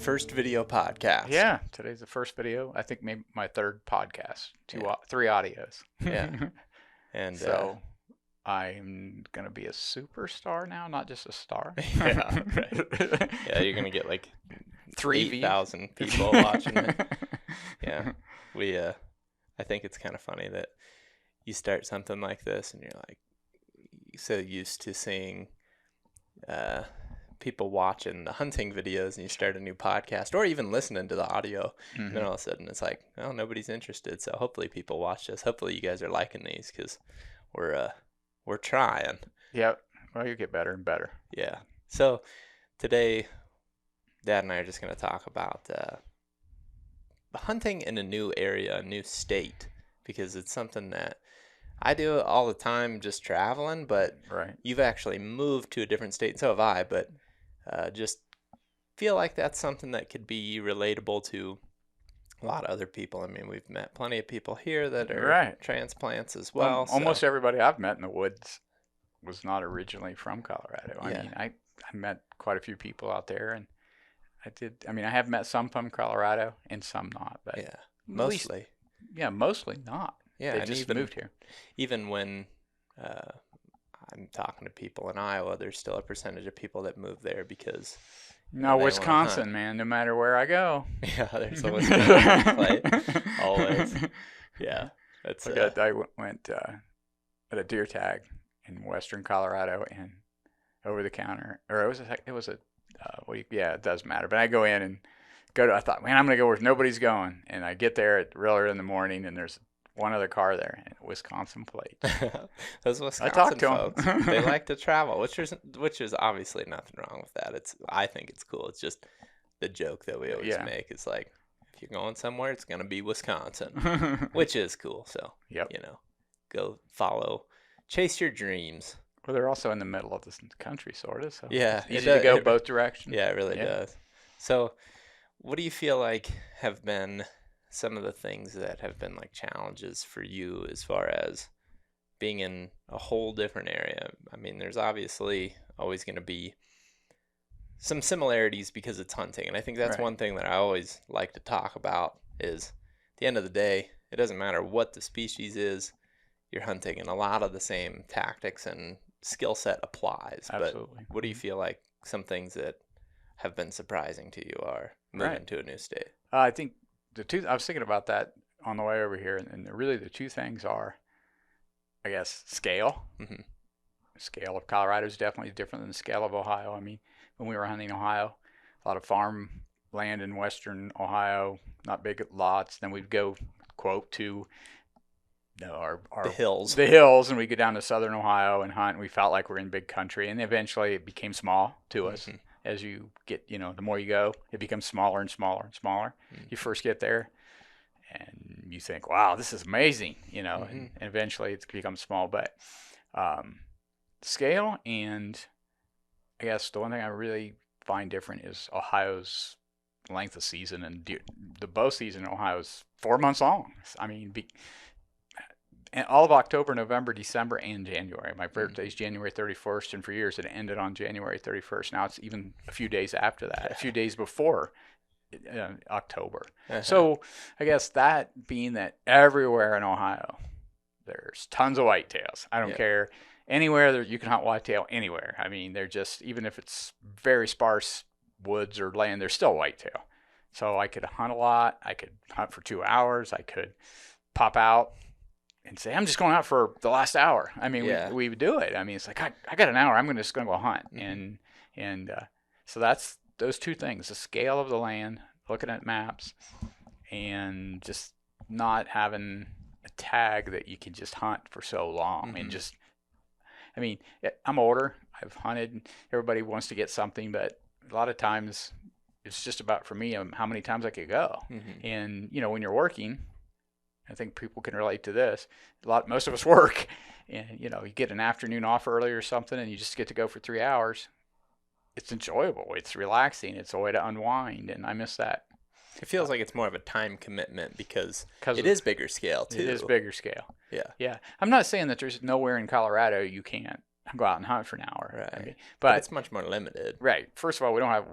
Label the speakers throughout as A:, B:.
A: First video podcast.
B: Yeah, today's the first video. I think maybe my third podcast. Three audios.
A: Yeah. And
B: so I'm gonna be a superstar now, not just a star.
A: yeah, right. Yeah, you're gonna get like 8,000 people
B: views.
A: watching it. Yeah, I think it's kind of funny that you start something like this and you're like so used to seeing people watching the hunting videos, and you start a new podcast or even listening to the audio, and then all of a sudden it's like, oh, nobody's interested. So hopefully people watch this. Hopefully you guys are liking these, because we're trying.
B: Yep. Well, you get better and better.
A: Yeah. So today, Dad and I are just going to talk about hunting in a new area, a new state, because it's something that I do all the time, just traveling, but
B: right.
A: You've actually moved to a different state, so have I, but just feel like that's something that could be relatable to a lot of other people. I mean, we've met plenty of people here that are transplants as well.
B: Almost everybody I've met in the woods was not originally from Colorado.
A: Yeah.
B: I mean, I met quite a few people out there, and I have met some from Colorado and some not, but
A: yeah, mostly.
B: Mostly not.
A: Yeah,
B: they just moved here.
A: Even when I'm talking to people in Iowa, there's still a percentage of people that move there because
B: no, Wisconsin, man, no matter where I go.
A: Yeah, there's a Wisconsin plate. Always. Yeah. That's
B: I went at a deer tag in western Colorado, and over the counter, or it was a it doesn't matter. But I go in and I thought, man, I'm going to go where nobody's going. And I get there at real early in the morning, and there's one other car there, and Wisconsin plate.
A: Those Wisconsin
B: I talked to
A: folks,
B: them.
A: they like to travel, which is obviously nothing wrong with that. I think it's cool. It's just the joke that we always make is like, if you're going somewhere, it's gonna be Wisconsin, which is cool. So go chase your dreams.
B: Well, they're also in the middle of the country, sort of. So
A: yeah,
B: it's easy to go both directions.
A: Yeah, it really does. So, what do you feel like have been some of the things that have been like challenges for you as far as being in a whole different area? I mean, there's obviously always going to be some similarities because it's hunting. And I think that's one thing that I always like to talk about is at the end of the day, it doesn't matter what the species is, you're hunting, and a lot of the same tactics and skill set applies.
B: Absolutely.
A: But what do you feel like some things that have been surprising to you are moving to a new state?
B: I think I was thinking about that on the way over here, and really the two things are, I guess, scale.
A: Mm-hmm.
B: Scale of Colorado is definitely different than the scale of Ohio. I mean, when we were hunting Ohio, a lot of farm land in western Ohio, not big lots. Then we'd go, quote, to the hills, and we'd go down to southern Ohio and hunt, and we felt like we're in big country. And eventually it became small to us. As you get, the more you go, it becomes smaller and smaller and smaller. You first get there, and you think, wow, this is amazing, and eventually it becomes small. But scale, and I guess the one thing I really find different is Ohio's length of season, and the bow season in Ohio is 4 months long. I mean, all of October, November, December, and January. My birthday is January 31st, and for years it ended on January 31st. Now it's even a few days after that, a few days before October. So I guess that being that everywhere in Ohio, there's tons of whitetails. I don't care. Anywhere you can hunt whitetail anywhere. I mean, they're just, even if it's very sparse woods or land, there's still whitetail. So I could hunt a lot. I could hunt for 2 hours. I could pop out and say, I'm just going out for the last hour. I mean, we would do it. I mean, it's like, I got an hour. I'm just going to go hunt. And so that's those two things, the scale of the land, looking at maps, and just not having a tag that you can just hunt for so long. And just, I mean, I'm older. I've hunted. Everybody wants to get something, but a lot of times it's just about, for me, how many times I could go. And, when you're working, I think people can relate to this. Most of us work, and you get an afternoon off early or something, and you just get to go for 3 hours. It's enjoyable. It's relaxing. It's a way to unwind, and I miss that.
A: It feels like it's more of a time commitment because it is bigger scale too.
B: It is bigger scale.
A: Yeah.
B: I'm not saying that there's nowhere in Colorado you can't go out and hunt for an hour.
A: Right.
B: I mean,
A: but it's much more limited.
B: Right. First of all, we don't have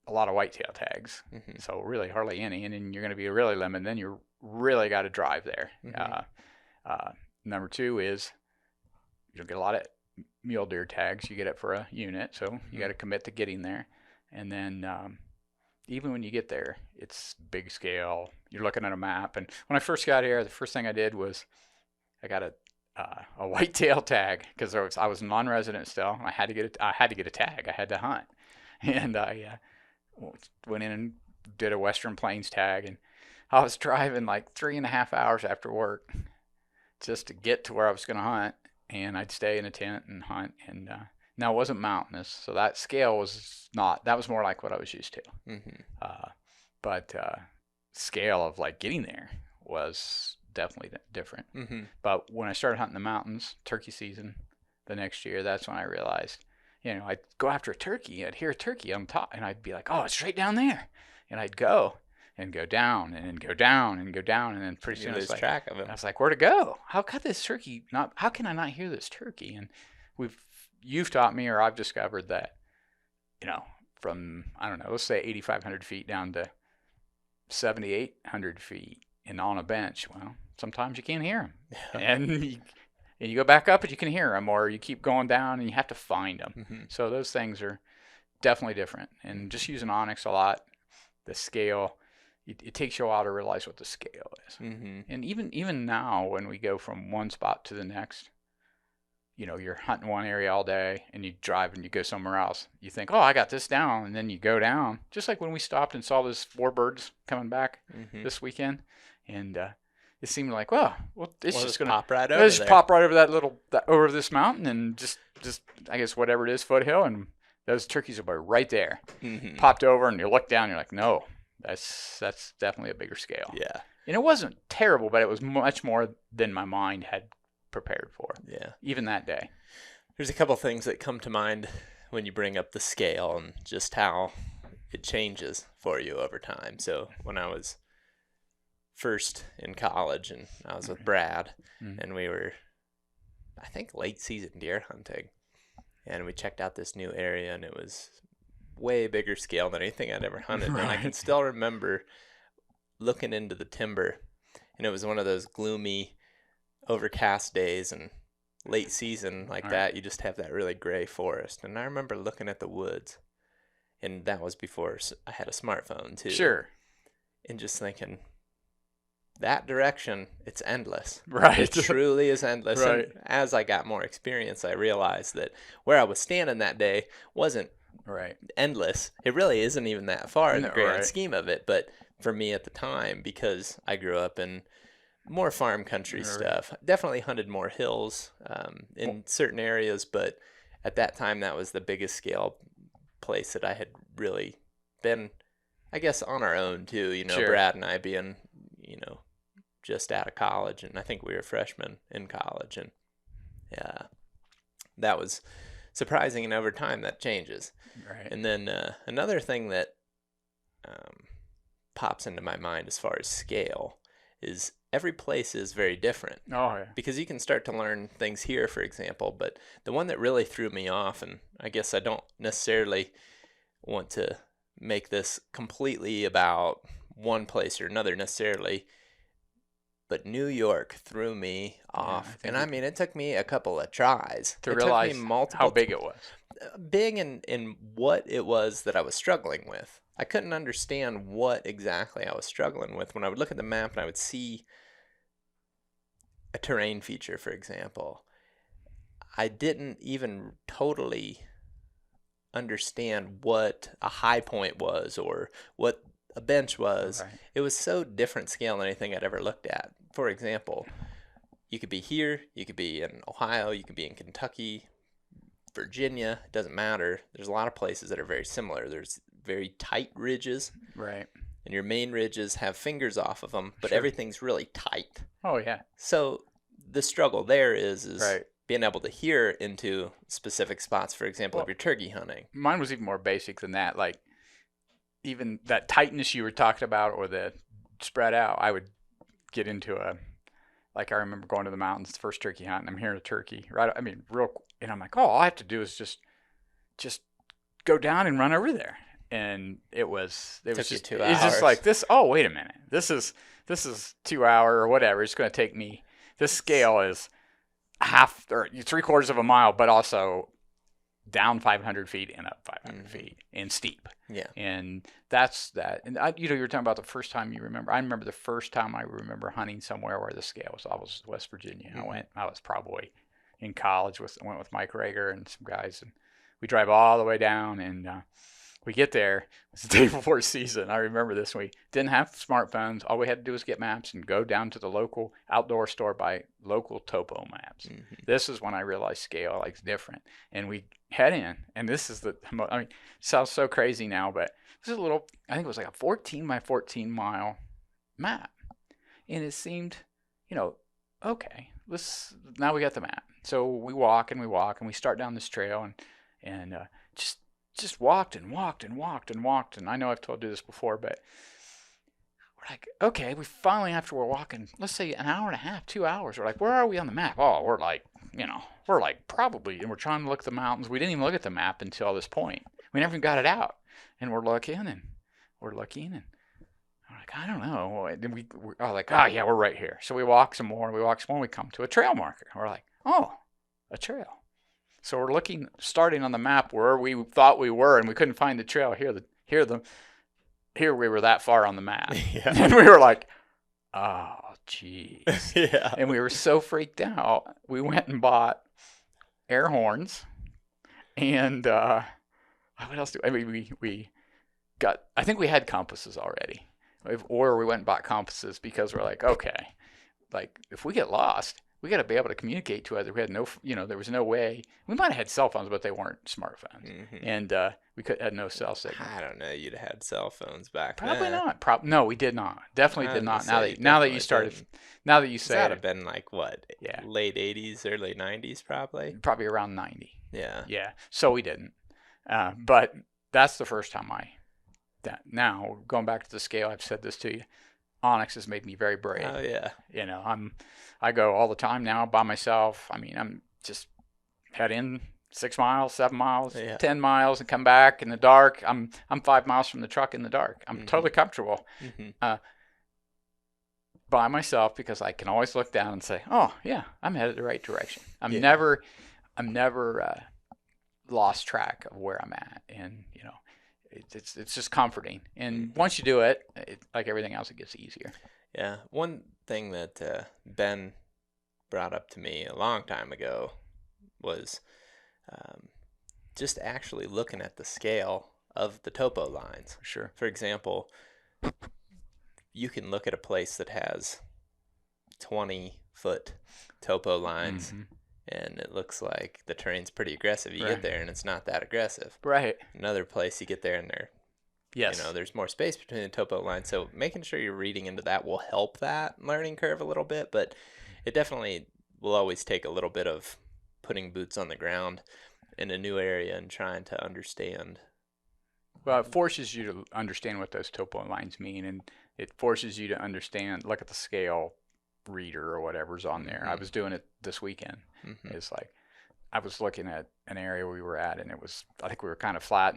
B: a lot of whitetail tags.
A: Mm-hmm.
B: So really hardly any. And then you're going to be really limited. Then you really got to drive there.
A: Mm-hmm.
B: Number two is you'll get a lot of mule deer tags. You get it for a unit, so you got to commit to getting there. And then even when you get there, it's big scale. You're looking at a map. And when I first got here, the first thing I did was I got a whitetail tag because I was non-resident still. I had to get a tag. I had to hunt, and I went in and did a Western Plains tag. And I was driving like 3.5 hours after work just to get to where I was going to hunt, and I'd stay in a tent and hunt. And now it wasn't mountainous, so that scale was not. That was more like what I was used to.
A: Mm-hmm.
B: But scale of like getting there was definitely different.
A: Mm-hmm.
B: But when I started hunting the mountains, turkey season, the next year, that's when I realized, I'd go after a turkey, I'd hear a turkey on top, and I'd be like, oh, it's right down there, and I'd go and go down and then go down and go down, and then pretty soon
A: You lose
B: it's like,
A: track of it.
B: I was like, where to go? How can this turkey not? How can I not hear this turkey? And you've taught me, or I've discovered that, from I don't know, let's say 8,500 feet down to 7,800 feet and on a bench, well, sometimes you can't hear them, and you go back up and you can hear them, or you keep going down and you have to find them.
A: Mm-hmm.
B: So those things are definitely different. And just using Onyx a lot, the scale, it takes you a while to realize what the scale is.
A: Mm-hmm.
B: And even now, when we go from one spot to the next, you're hunting one area all day and you drive and you go somewhere else. You think, oh, I got this down, and then you go down. Just like when we stopped and saw those 4 birds coming back this weekend, and it seemed like, well, it's just gonna
A: pop right over there.
B: Pop right over over this mountain, and just I guess whatever it is, foothill, and those turkeys will be right there.
A: Mm-hmm.
B: Popped over, and you look down, and you're like, no, that's definitely a bigger scale.
A: Yeah.
B: And it wasn't terrible, but it was much more than my mind had prepared for.
A: Yeah.
B: Even that day.
A: There's a couple things that come to mind when you bring up the scale and just how it changes for you over time. So when I was first in college and I was with Brad, and we were, I think, late season deer hunting, and we checked out this new area, and it was way bigger scale than anything I'd ever hunted. Right. And I can still remember looking into the timber, and it was one of those gloomy, overcast days, and late season like that, you just have that really gray forest. And I remember looking at the woods, and that was before I had a smartphone too.
B: Sure.
A: And just thinking, that direction, it's endless.
B: Right.
A: It truly is endless.
B: Right.
A: And as I got more experience, I realized that where I was standing that day wasn't endless. It really isn't even that far in the grand scheme of it. But for me at the time, because I grew up in more farm country stuff, definitely hunted more hills in certain areas. But at that time, that was the biggest scale place that I had really been, I guess, on our own too. Brad and I being, just out of college, and I think we were freshmen in college, and yeah, that was surprising. And over time, that changes.
B: Right.
A: And then another thing that pops into my mind as far as scale is every place is very different.
B: Oh, yeah.
A: Because you can start to learn things here, for example, but the one that really threw me off, and I guess I don't necessarily want to make this completely about one place or another necessarily, but New York threw me off. And I mean, it took me a couple of tries
B: to realize how big it was.
A: Big in what it was that I was struggling with. I couldn't understand what exactly I was struggling with. When I would look at the map and I would see a terrain feature, for example, I didn't even totally understand what a high point was or what a bench was. Right. It was so different scale than anything I'd ever looked at. For example, you could be here, you could be in Ohio, you could be in Kentucky, Virginia, it doesn't matter. There's a lot of places that are very similar. There's very tight ridges.
B: Right.
A: And your main ridges have fingers off of them, but everything's really tight.
B: Oh, yeah.
A: So the struggle there is
B: right.
A: being able to hear into specific spots, for example, if you're turkey hunting.
B: Mine was even more basic than that. Like, even that tightness you were talking about or the spread out, I would get into I remember going to the mountains, the first turkey hunt, and I'm hearing a turkey, and I'm like, oh, all I have to do is just go down and run over there. and it was
A: Took you
B: just,
A: 2 hours.
B: like this. Oh, wait a minute, this is 2 hour or whatever. It's going to take me. This
A: It's
B: scale is half or three-quarters of a mile, but also down 500 feet and up 500
A: mm-hmm.
B: feet and steep.
A: Yeah.
B: And that's that. And you were talking about the first time you remember. I remember the first time I remember hunting somewhere where the scale was. I was West Virginia.
A: Mm-hmm.
B: I was probably in college. Went with Mike Rager and some guys, and we drive all the way down, and we get there. It's the day before season. I remember this. We didn't have smartphones. All we had to do was get maps and go down to the local outdoor store, buy local topo maps.
A: Mm-hmm.
B: This is when I realized scale like different. And we head in, and this is it sounds so crazy now, but this is a little, I think it was like a 14 by 14 mile map. And it seemed, okay, now we got the map. So we walk and we walk and we start down this trail and just walked and walked and walked and walked. And I know I've told you this before, but we're like, okay, we finally, after we're walking, let's say an hour and a half, 2 hours, we're like, where are we on the map? Oh, we're like probably, and we're trying to look at the mountains. We didn't even look at the map until this point. We never even got it out. And we're looking and we're like, I don't know. And then we're like, oh yeah, we're right here. So we walk some more, and we come to a trail marker. We're like, oh, a trail. So we're starting on the map where we thought we were, and we couldn't find the trail. Here we were that far on the map.
A: Yeah.
B: And we were like, oh, jeez.
A: Yeah.
B: And we were so freaked out, we went and bought air horns. And what else we got, I think we had compasses already. Or we went and bought compasses because we're like, okay, like if we get lost, we got to be able to communicate to others. We had there was no way. We might have had cell phones, but they weren't smartphones.
A: Mm-hmm.
B: And we had no cell signal.
A: I don't know. You'd have had cell phones back
B: Probably
A: then.
B: not. No, we did not. Definitely did not. Now that you started,
A: didn't.
B: now that you say
A: That'd
B: it,
A: have been like what?
B: Yeah.
A: Late 80s, early 90s, probably.
B: Probably around 90.
A: Yeah.
B: Yeah. So we didn't. But that's the first time now going back to the scale, I've said this to you. Onyx has made me very brave.
A: Oh yeah.
B: I go all the time now by myself. I mean, I'm just head in 6 miles, 7 miles,
A: Yeah.
B: 10 miles, and come back in the dark. I'm 5 miles from the truck in the dark. I'm totally comfortable by myself because I can always look down and say, "Oh yeah, I'm headed the right direction." I'm never lost track of where I'm at, and it's just comforting. And once you do it, like everything else, it gets easier.
A: Yeah. One thing that Ben brought up to me a long time ago was just actually looking at the scale of the topo lines.
B: Sure.
A: For example, you can look at a place that has 20-foot topo lines, and it looks like the terrain's pretty aggressive. You get there, and it's not that aggressive.
B: Right.
A: Another place, you get there, and there's more space between the topo lines. So making sure you're reading into that will help that learning curve a little bit, but it definitely will always take a little bit of putting boots on the ground in a new area and trying to understand.
B: Well, it forces you to understand what those topo lines mean, and it forces you to look at the scale reader or whatever's on there. I was doing it this weekend. It's like I was looking at an area we were at, and I think we were kind of flat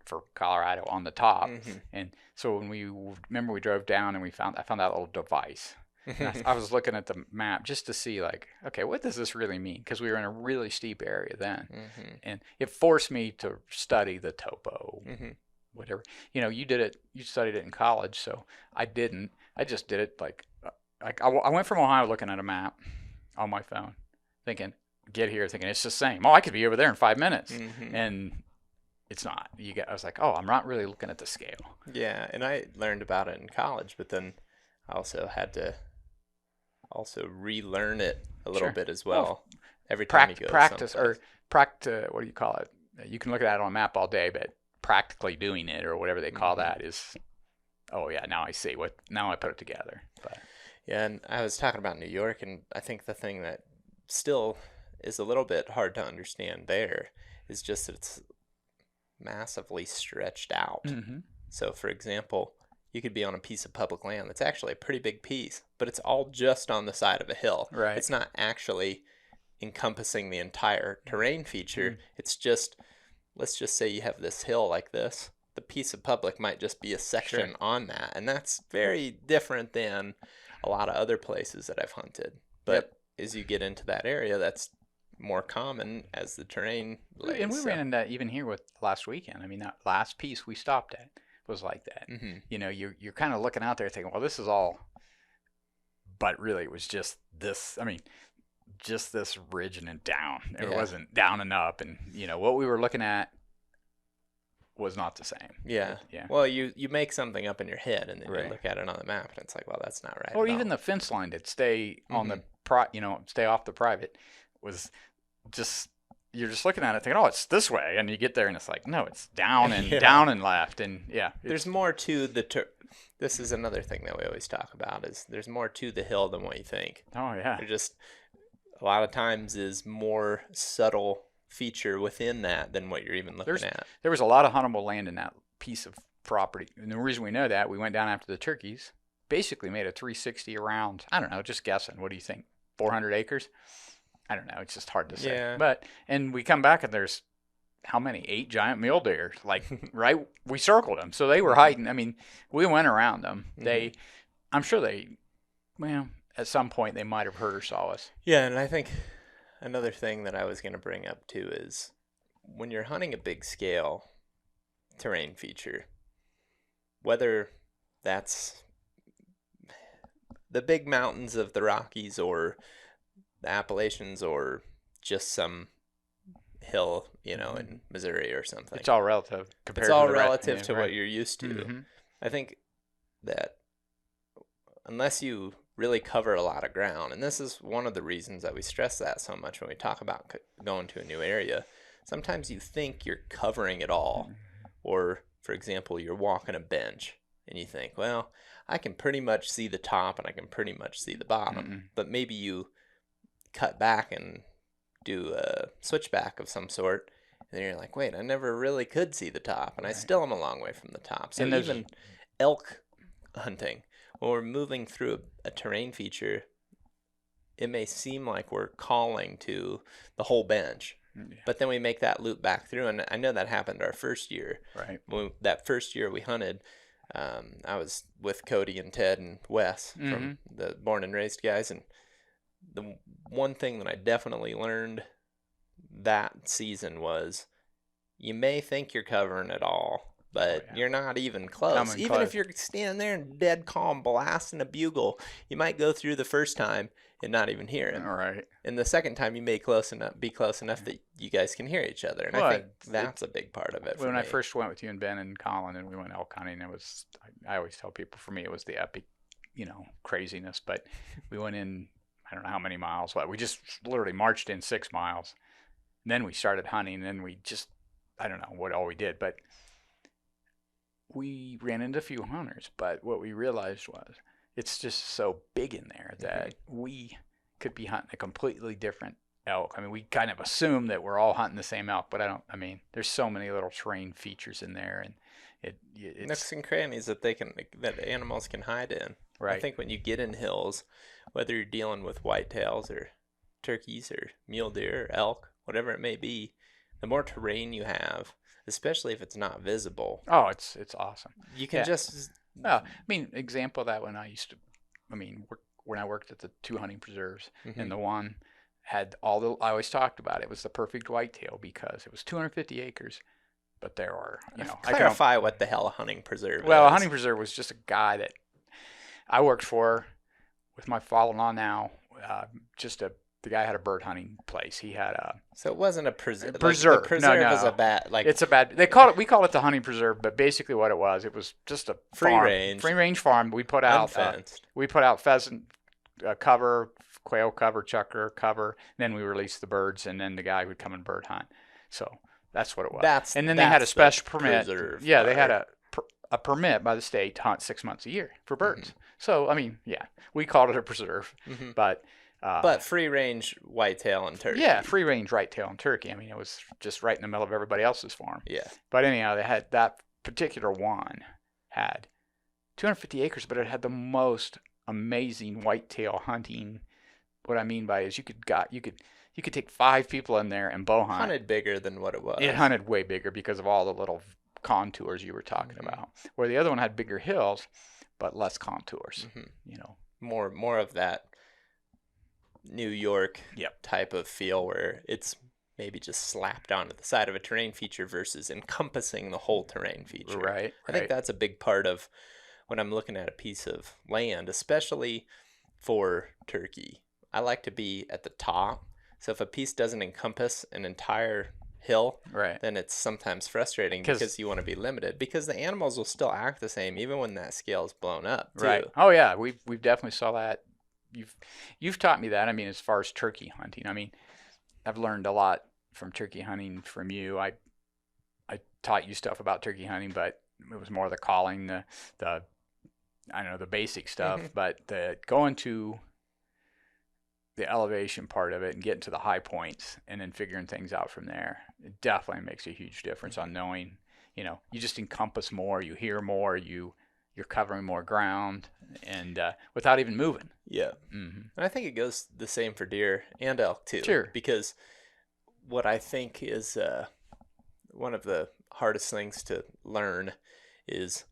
B: for Colorado on the top. And so when we drove down and I found that little device. And I was looking at the map just to see, like, okay, what does this really mean? Because we were in a really steep area then, and it forced me to study the topo, whatever. You studied it in college, so I didn't. I just did it like I went from Ohio looking at a map on my phone, thinking it's the same. Oh, I could be over there in 5 minutes, and it's not. I was like, oh, I'm not really looking at the scale.
A: Yeah, and I learned about it in college, but then I also had to relearn it a little bit as well. Every time you go
B: practice
A: someplace.
B: what do you call it? You can look at it on a map all day, but practically doing it or whatever they call that is, oh yeah, now I see now I put it together. But
A: yeah, and I was talking about New York, and I think the thing that still is a little bit hard to understand there is just that it's massively stretched out. So for example, you could be on a piece of public land that's actually a pretty big piece, but it's all just on the side of a hill.
B: Right.
A: It's not actually encompassing the entire terrain feature. It's just, let's just say you have this hill like this. the piece of public might just be a
B: Sure.
A: section on that, and that's very different than a lot of other places that I've hunted.
B: Yep.
A: But as you get into that area, that's more common as the terrain
B: And
A: lays.
B: we
A: So,
B: ran into that even here with last weekend. I mean, that last piece we stopped at was like that.
A: mhm.
B: You know, you're kind of looking out there thinking, well, this is all, but really it was just this. I mean, just this ridge and then down. It
A: Yeah.
B: wasn't down and up. And you know what we were looking at was not the same.
A: Yeah.
B: Yeah.
A: Well, you make something up in your head, and then
B: Right.
A: you look at it on the map, and it's like, well, that's not right
B: Or
A: at
B: even
A: all.
B: the fence line that stay on
A: Mhm.
B: stay off the private was just, you're just looking at it thinking, oh, it's this way, and you get there and it's like, no, it's down and
A: Yeah.
B: down and left, and yeah,
A: There's more to the this is another thing that we always talk about is there's more to the hill than what you think.
B: oh yeah,
A: There just a lot of times is more subtle feature within that than what you're even looking
B: There's-
A: at.
B: there was a lot of huntable land in that piece of property, and the reason we know that, we went down after the turkeys, basically made a 360 around. I don't know, just guessing. What do you think? 400 acres? I don't know. It's just hard to say.
A: Yeah.
B: But and we come back and there's how many? 8 giant mule deer. Like right, we circled them, so they were hiding. I mean, we went around them. They, I'm sure they, well, at some point they might have heard or saw us.
A: Yeah, and I think another thing that I was going to bring up too is when you're hunting a big scale terrain feature, whether that's the big mountains of the Rockies or the Appalachians or just some hill, in Missouri or something.
B: It's all relative compared
A: It's all
B: to the
A: relative to
B: right.
A: what you're used to.
B: Mhm.
A: I think that unless you really cover a lot of ground, and this is one of the reasons that we stress that so much when we talk about going to a new area, sometimes you think you're covering it all. Or, for example, you're walking a bench and you think, well, I can pretty much see the top and I can pretty much see the bottom.
B: Mm-mm.
A: But maybe you cut back and do a switchback of some sort, and then you're like, wait, I never really could see the top, and I
B: Right.
A: still am a long way from the top. So
B: And there's-
A: even elk hunting, when we're moving through a terrain feature, it may seem like we're calling to the whole bench,
B: Yeah.
A: but then we make that loop back through, and I know that happened our first year.
B: Right.
A: That first year we hunted, I was with Cody and Ted and Wes from the Born and Raised guys, and the one thing that I definitely learned that season was you may think you're covering it all, but
B: yeah.
A: you're not even close.
B: Coming
A: Even
B: close.
A: if you're standing there in dead calm blasting a bugle, you might go through the first time and not even hear it.
B: All right.
A: And the second time you may be close enough that you guys can hear each other. And
B: Well,
A: I think that's a big part of it for
B: When I
A: me.
B: first went with you and Ben and Colin and we went elk hunting, it was, I always tell people, for me it was the epic, craziness. But we went in, I don't know how many miles, but we just literally marched in 6 miles. And then we started hunting, and then we just, I don't know what all we did, but we ran into a few hunters. But what we realized was it's just so big in there that we could be hunting a completely different elk. I mean, we kind of assume that we're all hunting the same elk, but there's so many little terrain features in there, and it's
A: nooks and crannies that animals can hide in.
B: right.
A: I think when you get in hills, whether you're dealing with whitetails or turkeys or mule deer or elk, whatever it may be, the more terrain you have, especially if it's not visible,
B: Oh, it's awesome.
A: you can
B: Yeah.
A: just
B: Well, example of that when when I worked at the 2 hunting preserves,
A: Mhm.
B: and the one had I always talked about it was the perfect whitetail because it was 250 acres, but there were, I can
A: clarify what the hell a hunting preserve
B: Well, a
A: is.
B: hunting preserve was just a guy that I worked for with my father-in-law now. The guy had a bird hunting place. He had a
A: So it wasn't a preserve.
B: preserve.
A: The preserve
B: No.
A: is a bad
B: it's a bad. We call it the hunting preserve, but basically what it was just a
A: Free
B: farm,
A: range.
B: free range farm. We put out
A: unfenced.
B: pheasant cover, quail cover, chucker cover. Then we released the birds, and then the guy would come and bird hunt. So that's what it was. And then they had a
A: that's the
B: special permit.
A: preserve
B: Yeah, they had
A: part.
B: a permit by the state to hunt 6 months a year for birds.
A: Mm-hmm.
B: So we called it a preserve,
A: Mhm.
B: but
A: free range whitetail and turkey.
B: yeah, free range whitetail and turkey. It was just right in the middle of everybody else's farm.
A: Yeah.
B: But anyhow, they had that particular one had 250 acres, but it had the most amazing whitetail hunting. What I mean by is you could take 5 people in there and bow hunt.
A: Hunted bigger than what it was.
B: It hunted way bigger because of all the little contours you were talking
A: Mm-hmm.
B: about, where the other one had bigger hills but less contours.
A: Mm-hmm.
B: You know.
A: More of that New York
B: Yep.
A: type of feel where it's maybe just slapped onto the side of a terrain feature versus encompassing the whole terrain feature.
B: Right.
A: I think
B: Right.
A: that's a big part of when I'm looking at a piece of land, especially for turkey. I like to be at the top. So if a piece doesn't encompass an entire hill,
B: Right.
A: then it's sometimes frustrating
B: Because
A: because you want to be limited because the animals will still act the same even when that scale is blown up too.
B: right. Oh yeah, we've definitely saw that. You've you've taught me that. I mean, as far as turkey hunting, I mean, I've learned a lot from turkey hunting from you. I taught you stuff about turkey hunting, but it was more the calling, the I don't know, the basic
A: Hmm.
B: stuff, but the going to the elevation part of it and getting to the high points and then figuring things out from there, it definitely makes a huge difference on knowing, you just encompass more, you hear more, you're covering more ground, and without even moving.
A: Yeah.
B: Mm-hmm.
A: And I think it goes the same for deer and elk too,
B: Sure.
A: because what I think is one of the hardest things to learn is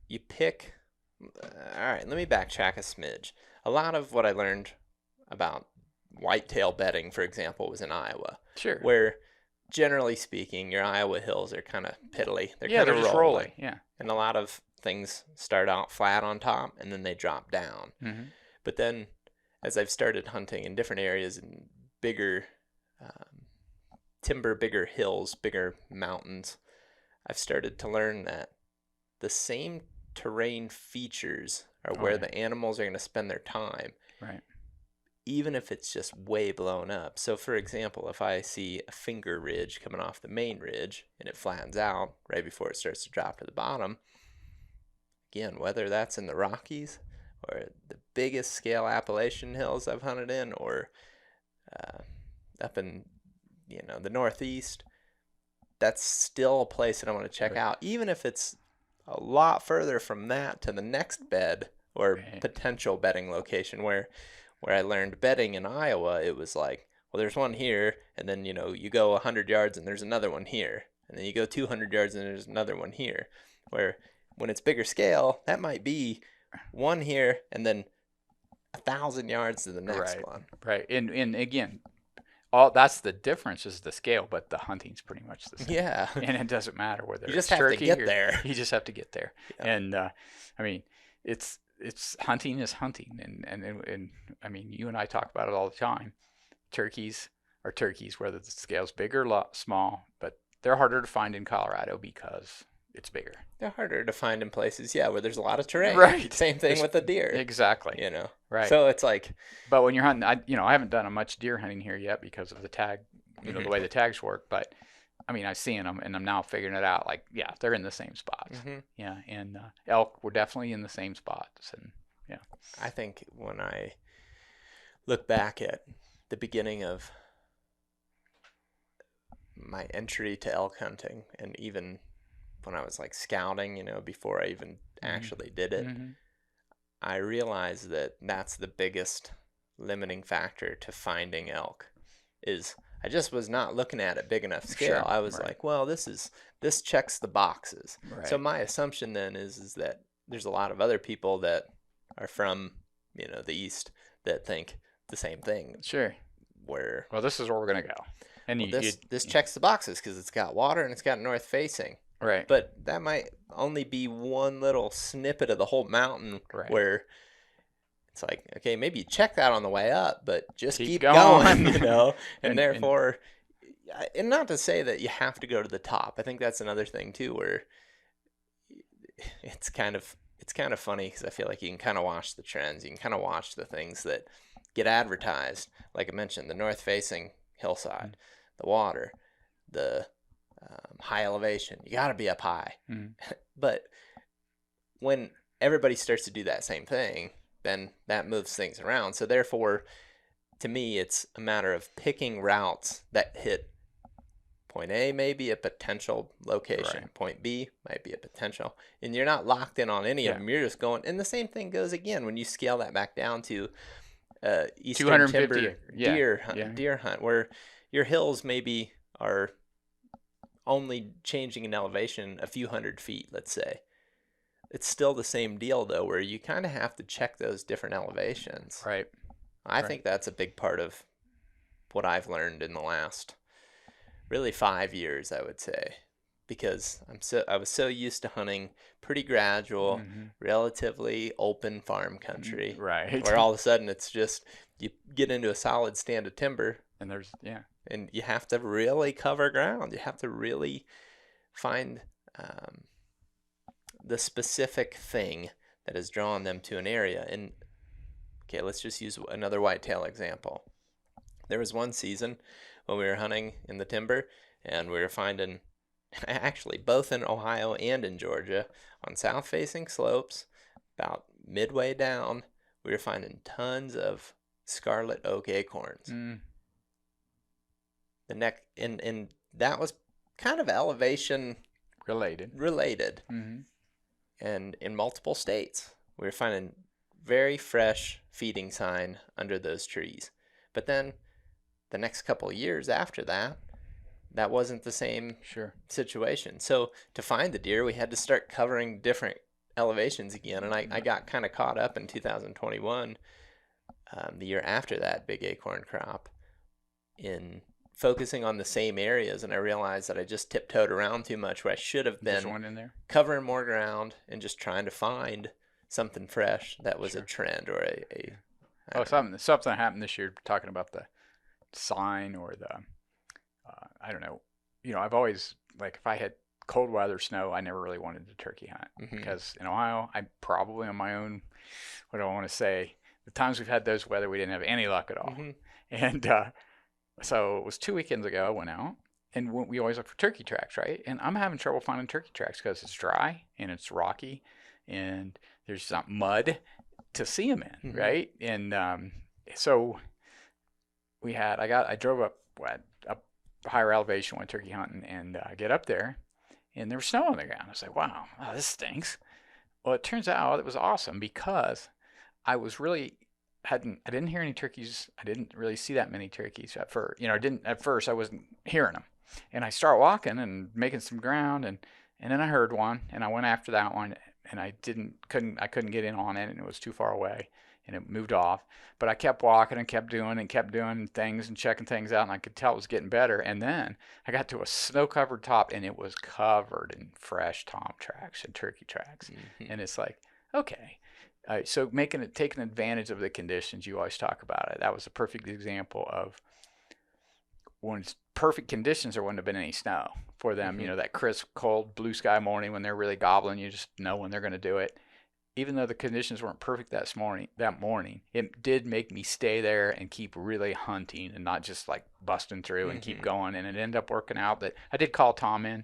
A: you pick. All right, let me backtrack a smidge. A lot of what I learned about whitetail bedding, for example, was in Iowa,
B: Sure.
A: where generally speaking, your Iowa hills are kind of piddly. They're
B: Yeah,
A: kind
B: they're
A: of
B: just
A: rolling.
B: rolling. Yeah.
A: And a lot of things start out flat on top and then they drop down.
B: Mm-hmm.
A: But then as I've started hunting in different areas in bigger um, timber, bigger hills, bigger mountains, I've started to learn that the same terrain features are
B: Oh
A: where
B: yeah.
A: the animals are going to spend their time,
B: Right.
A: even if it's just way blown up. So, for example, if I see a finger ridge coming off the main ridge and it flattens out right before it starts to drop to the bottom, again, whether that's in the Rockies or the biggest scale Appalachian hills I've hunted in, or uh, up in the Northeast, that's still a place that I want to check
B: Right.
A: out, even if it's a lot further from that to the next bed or
B: Right.
A: potential bedding location where I learned bedding in Iowa. It was like, well, there's one here, and then you go 100 yards and there's another one here, and then you go 200 yards and there's another one here. Where when it's bigger scale, that might be one here and then 1,000 yards to the next
B: Right.
A: one.
B: Right. And again, all that's the difference is the scale, but the hunting's pretty much the same.
A: Yeah,
B: And it doesn't matter whether
A: you
B: it's
A: just have to
B: turkey
A: get
B: or
A: there.
B: you just have to get there.
A: Yeah.
B: And I mean, it's hunting is hunting, and I mean, you and I talk about it all the time. Turkeys are turkeys, whether the scale's big or small, but they're harder to find in Colorado because it's bigger.
A: They're harder to find in places, yeah, where there's a lot of terrain.
B: Right.
A: Same thing with the deer,
B: Exactly.
A: you know.
B: Right.
A: So it's like,
B: But when you're hunting, I haven't done much deer hunting here yet because of the tag, the way
A: hmm
B: the tags work. But I mean, I've seen them, and I'm now figuring it out. Like, yeah, they're in the same spots.
A: hmm
B: Yeah, and elk were definitely in the same spots, and yeah.
A: I think when I look back at the beginning of my entry to elk hunting, and even when I was like scouting, before I even
B: Mm-hmm.
A: actually did it,
B: Mm-hmm.
A: I realized that that's the biggest limiting factor to finding elk is I just was not looking at it big enough scale.
B: Sure.
A: I was
B: Right.
A: like, well, this checks the boxes. So
B: Right.
A: my assumption then is that there's a lot of other people that are from, the east that think the same thing
B: Sure.
A: where
B: Well, this is where we're gonna go. And
A: well,
B: you
A: this checks the boxes because it's got water and it's got north facing.
B: right.
A: But that might only be one little snippet of the whole mountain
B: Right.
A: where it's like, okay, maybe you check that on the way up, but just
B: Keep
A: keep
B: going.
A: going, and
B: And
A: therefore, and not to say that you have to go to the top. I think that's another thing too, where it's kind of funny because I feel like you can kind of watch the trends. You can kind of watch the things that get advertised. Like I mentioned, the north facing hillside, the water, the high elevation. You got to be up high.
B: Mhm.
A: But when everybody starts to do that same thing, then that moves things around. So therefore, to me, it's a matter of picking routes that hit point A, may be a potential location.
B: Right.
A: Point B might be a potential. And you're not locked in on any of
B: Yeah.
A: them. You're just going. And the same thing goes again when you scale that back down to eastern
B: 250
A: timber
B: yeah.
A: deer
B: Yeah.
A: hunt, where your hills maybe are only changing in elevation a few hundred feet, let's say. It's still the same deal though, where you kind of have to check those different elevations.
B: Right.
A: I
B: Right.
A: think that's a big part of what I've learned in the last really 5 years, I would say, because I was so used to hunting pretty gradual,
B: Mm-hmm.
A: relatively open farm country,
B: Right.
A: where all of a sudden it's just you get into a solid stand of timber
B: And there's, yeah.
A: and you have to really cover ground. You have to really find the specific thing that has drawn them to an area. And okay, let's just use another whitetail example. There was one season when we were hunting in the timber and we were finding, actually both in Ohio and in Georgia, on south facing slopes, about midway down, we were finding tons of scarlet oak acorns.
B: Mm.
A: The neck, and that was kind of elevation
B: Related. Mm-hmm.
A: and in multiple states. We were finding very fresh feeding sign under those trees. But then the next couple of years after that, that wasn't the same
B: Sure.
A: situation. So to find the deer, we had to start covering different elevations again. And I got kind of caught up in 2021, the year after that big acorn crop, in focusing on the same areas. And I realized that I just tiptoed around too much, where I should have
B: There's
A: been
B: one in there.
A: covering more ground and just trying to find something fresh that was
B: Sure.
A: a trend or a
B: Oh, something happened this year. Talking about the sign or the, I don't know. I've always, like, if I had cold weather, snow, I never really wanted to turkey hunt because in Ohio, I probably on my own. What do I want to say? The times we've had those weather, we didn't have any luck at all. And so it was 2 weekends ago. I went out, and we always look for turkey tracks, right? And I'm having trouble finding turkey tracks because it's dry and it's rocky, and there's not mud to see them in, right? And so I drove up higher elevation, went turkey hunting, and I get up there, and there was snow on the ground. I was like, wow, this stinks. Well, it turns out it was awesome because I didn't hear any turkeys. I didn't really see that many turkeys at first. At first I wasn't hearing them. And I start walking and making some ground, and then I heard one, and I went after that one, and I couldn't get in on it, and it was too far away, and it moved off. But I kept walking and kept doing things and checking things out, and I could tell it was getting better. And then I got to a snow-covered top, and it was covered in fresh tom tracks and turkey tracks. And it's like, okay. So taking advantage of the conditions, you always talk about it. That was a perfect example of when it's perfect conditions, there wouldn't have been any snow for them. That crisp, cold, blue sky morning when they're really gobbling, you just know when they're going to do it. Even though the conditions weren't perfect that morning, it did make me stay there and keep really hunting and not just like busting through and keep going. And it ended up working out that I did call Tom in.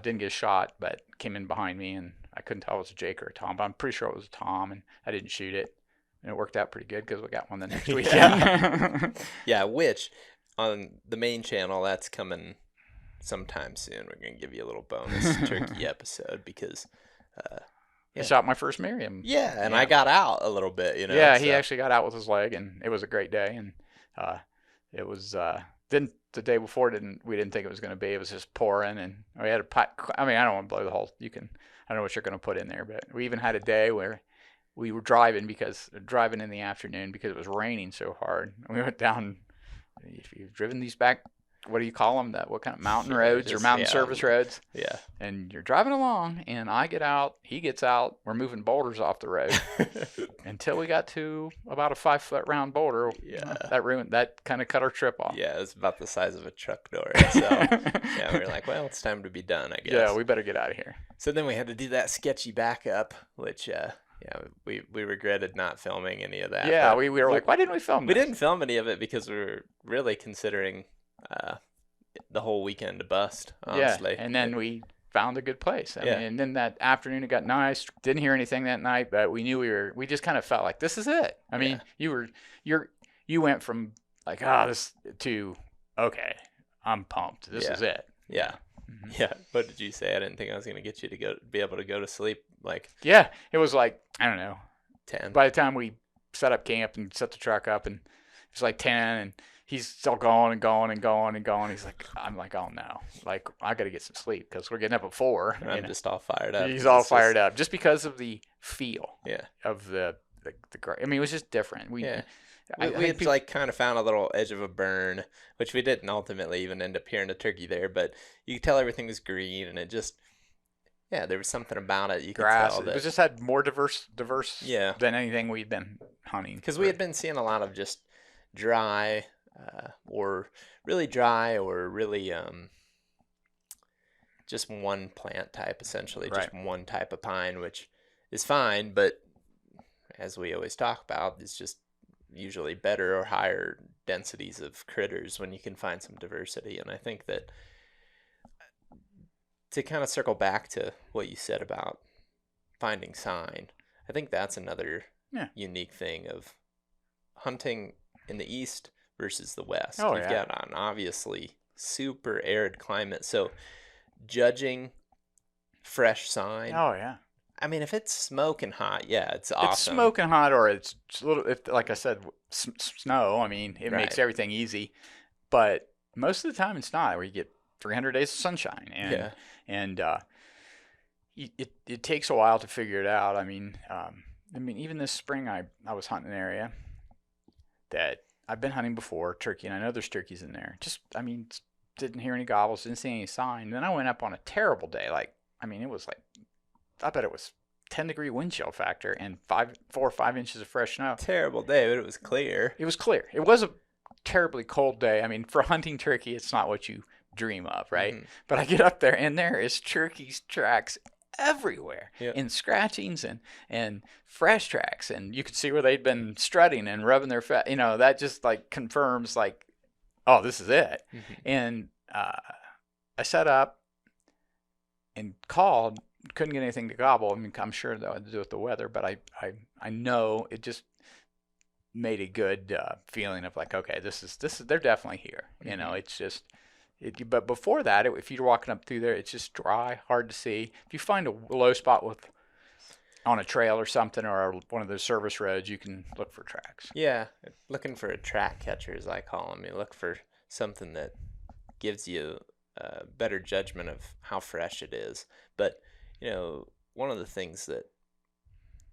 B: Didn't get a shot, but came in behind me, and I couldn't tell if it was a Jake or a Tom, but I'm pretty sure it was a Tom, and I didn't shoot it. And it worked out pretty good because we got one the next weekend.
A: Yeah, which on the main channel, that's coming sometime soon. We're going to give you a little bonus turkey episode because
B: I shot my first Merriam.
A: Yeah, and I got out a little bit,
B: Yeah, he actually got out with his leg, and it was a great day. And it was then the day before we didn't think it was going to be. It was just pouring, and we had I don't want to blow the whole. I don't know what you're going to put in there, but we even had a day where we were driving in the afternoon because it was raining so hard. And we went down. If you've driven these back, what do you call them? What kind of mountain roads or mountain service roads?
A: Yeah.
B: And you're driving along, and I get out, he gets out, we're moving boulders off the road until we got to about a 5-foot round boulder.
A: Yeah.
B: That kind of cut our trip off.
A: Yeah, it was about the size of a truck door. So yeah, we were like, well, it's time to be done, I guess.
B: Yeah, we better get out of here.
A: So then we had to do that sketchy backup, which we regretted not filming any of that.
B: Yeah, we were like, why didn't we film
A: this? We didn't film any of it because we were really considering the whole weekend to bust, honestly.
B: Yeah, and then we found a good place. I mean, and then that afternoon it got nice. Didn't hear anything that night, but we knew we just kind of felt like this is it. I mean, you went from like, this to, okay, I'm pumped. This is it.
A: Yeah. Mm-hmm. Yeah. What did you say? I didn't think I was going to get you to be able to go to sleep.
B: Yeah, it was like, I don't know,
A: 10.
B: By the time we set up camp and set the truck up, and it was like 10, and he's still going and going and going and going. I'm like, oh no, like I got to get some sleep because we're getting up at 4.
A: And I'm just all fired up
B: He's
A: because
B: all
A: it's
B: fired
A: just,
B: up just because of the feel
A: yeah,
B: of I mean, it was just different.
A: yeah.
B: I
A: We
B: think
A: had
B: people,
A: like kind of found a little edge of a burn, which we didn't ultimately even end up hearing a turkey there, but you could tell everything was green and it just, yeah, there was something about it. You could
B: grass.
A: tell
B: It was
A: that,
B: just had more diverse
A: yeah,
B: than anything we'd been hunting
A: because we
B: for.
A: had been seeing a lot of just dry, or really dry, or really just one plant type, essentially,
B: Right.
A: just one type of pine, which is fine, but as we always talk about, it's just usually better or higher densities of critters when you can find some diversity. And I think that to kind of circle back to what you said about finding sign, I think that's another
B: Yeah.
A: unique thing of hunting in the east versus the west.
B: Oh
A: You've
B: yeah.
A: got an obviously super arid climate, so judging fresh sign,
B: Oh yeah.
A: I mean, if it's smoking hot, yeah, it's
B: It's
A: awesome.
B: smoking hot, or it's a little. If like I said, snow. I mean, it makes
A: Right.
B: everything easy. But most of the time, it's not. Where you get 300 days of sunshine,
A: Yeah.
B: and it takes a while to figure it out. I mean, even this spring, I was hunting an area that I've been hunting before, turkey, and I know there's turkeys in there. Just, I mean, didn't hear any gobbles, didn't see any sign. Then I went up on a terrible day. Like, I mean, it was like, I bet it was 10-degree wind chill factor and 4 or 5 inches of fresh snow.
A: Terrible day, but it was clear.
B: It was clear. It was a terribly cold day. I mean, for hunting turkey, it's not what you dream of, right?
A: Hmm.
B: But I get up there and there is turkey's tracks everywhere
A: Yep.
B: in scratchings and fresh tracks, and you could see where they'd been strutting and rubbing their fat. You know, that just like confirms like, oh, this is it.
A: Hmm.
B: And I set up and called. Couldn't get anything to gobble. I mean, I'm sure that had to do with the weather, but I know it just made a good feeling of like, okay, this is they're definitely here. You know,
A: Hmm.
B: it's just. But before that, if you're walking up through there, it's just dry, hard to see. If you find a low spot with on a trail or something, or one of those service roads, you can look for tracks.
A: Yeah, looking for a track catcher, as I call them. You look for something that gives you a better judgment of how fresh it is. But, one of the things that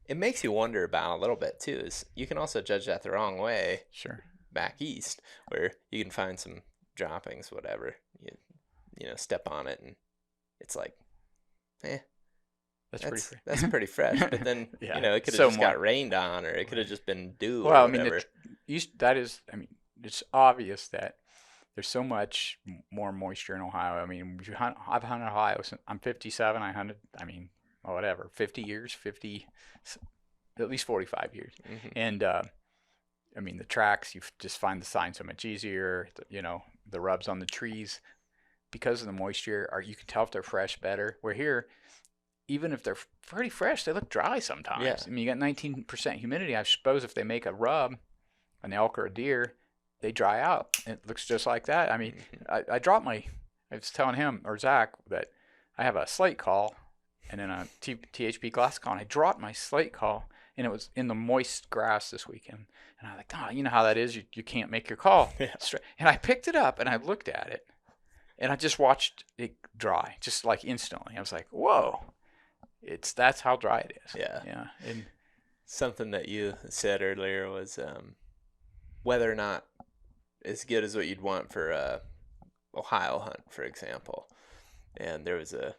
A: it makes you wonder about a little bit too is you can also judge that the wrong way
B: Sure.
A: back east, where you can find some droppings, whatever. Step on it and it's like, eh,
B: That's pretty free.
A: that's pretty fresh. But then,
B: Yeah.
A: it could have
B: So
A: just
B: more.
A: got rained on, or it could have just been dew or
B: Well, I mean,
A: whatever.
B: that is. I mean, it's obvious that there's so much more moisture in Ohio. I mean, I've hunted Ohio since I'm 57. I hunted. I mean, whatever, 50 years, 50, at least 45 years,
A: Hmm.
B: and I mean, the tracks, you just find the sign so much easier. The rubs on the trees because of the moisture, you can tell if they're fresh better. Where here, even if they're pretty fresh, they look dry
A: Yeah.
B: sometimes. I mean, you got 19% humidity. I suppose if they make a rub, an elk or a deer, they dry out. It looks just like that. I mean,
A: Hmm.
B: I dropped my, I was telling him or Zach that I have a slate call and then a THP glass call. And I dropped my slate call and it was in the moist grass this weekend. And I was like, oh, you know how that is. You can't make your call
A: Yeah.
B: straight. And I picked it up and I looked at it and I just watched it dry, just like instantly. I was like, whoa, that's how dry it is.
A: Yeah.
B: Yeah. And
A: Something that you said earlier was whether or not as good as what you'd want for a Ohio hunt, for example. And there was a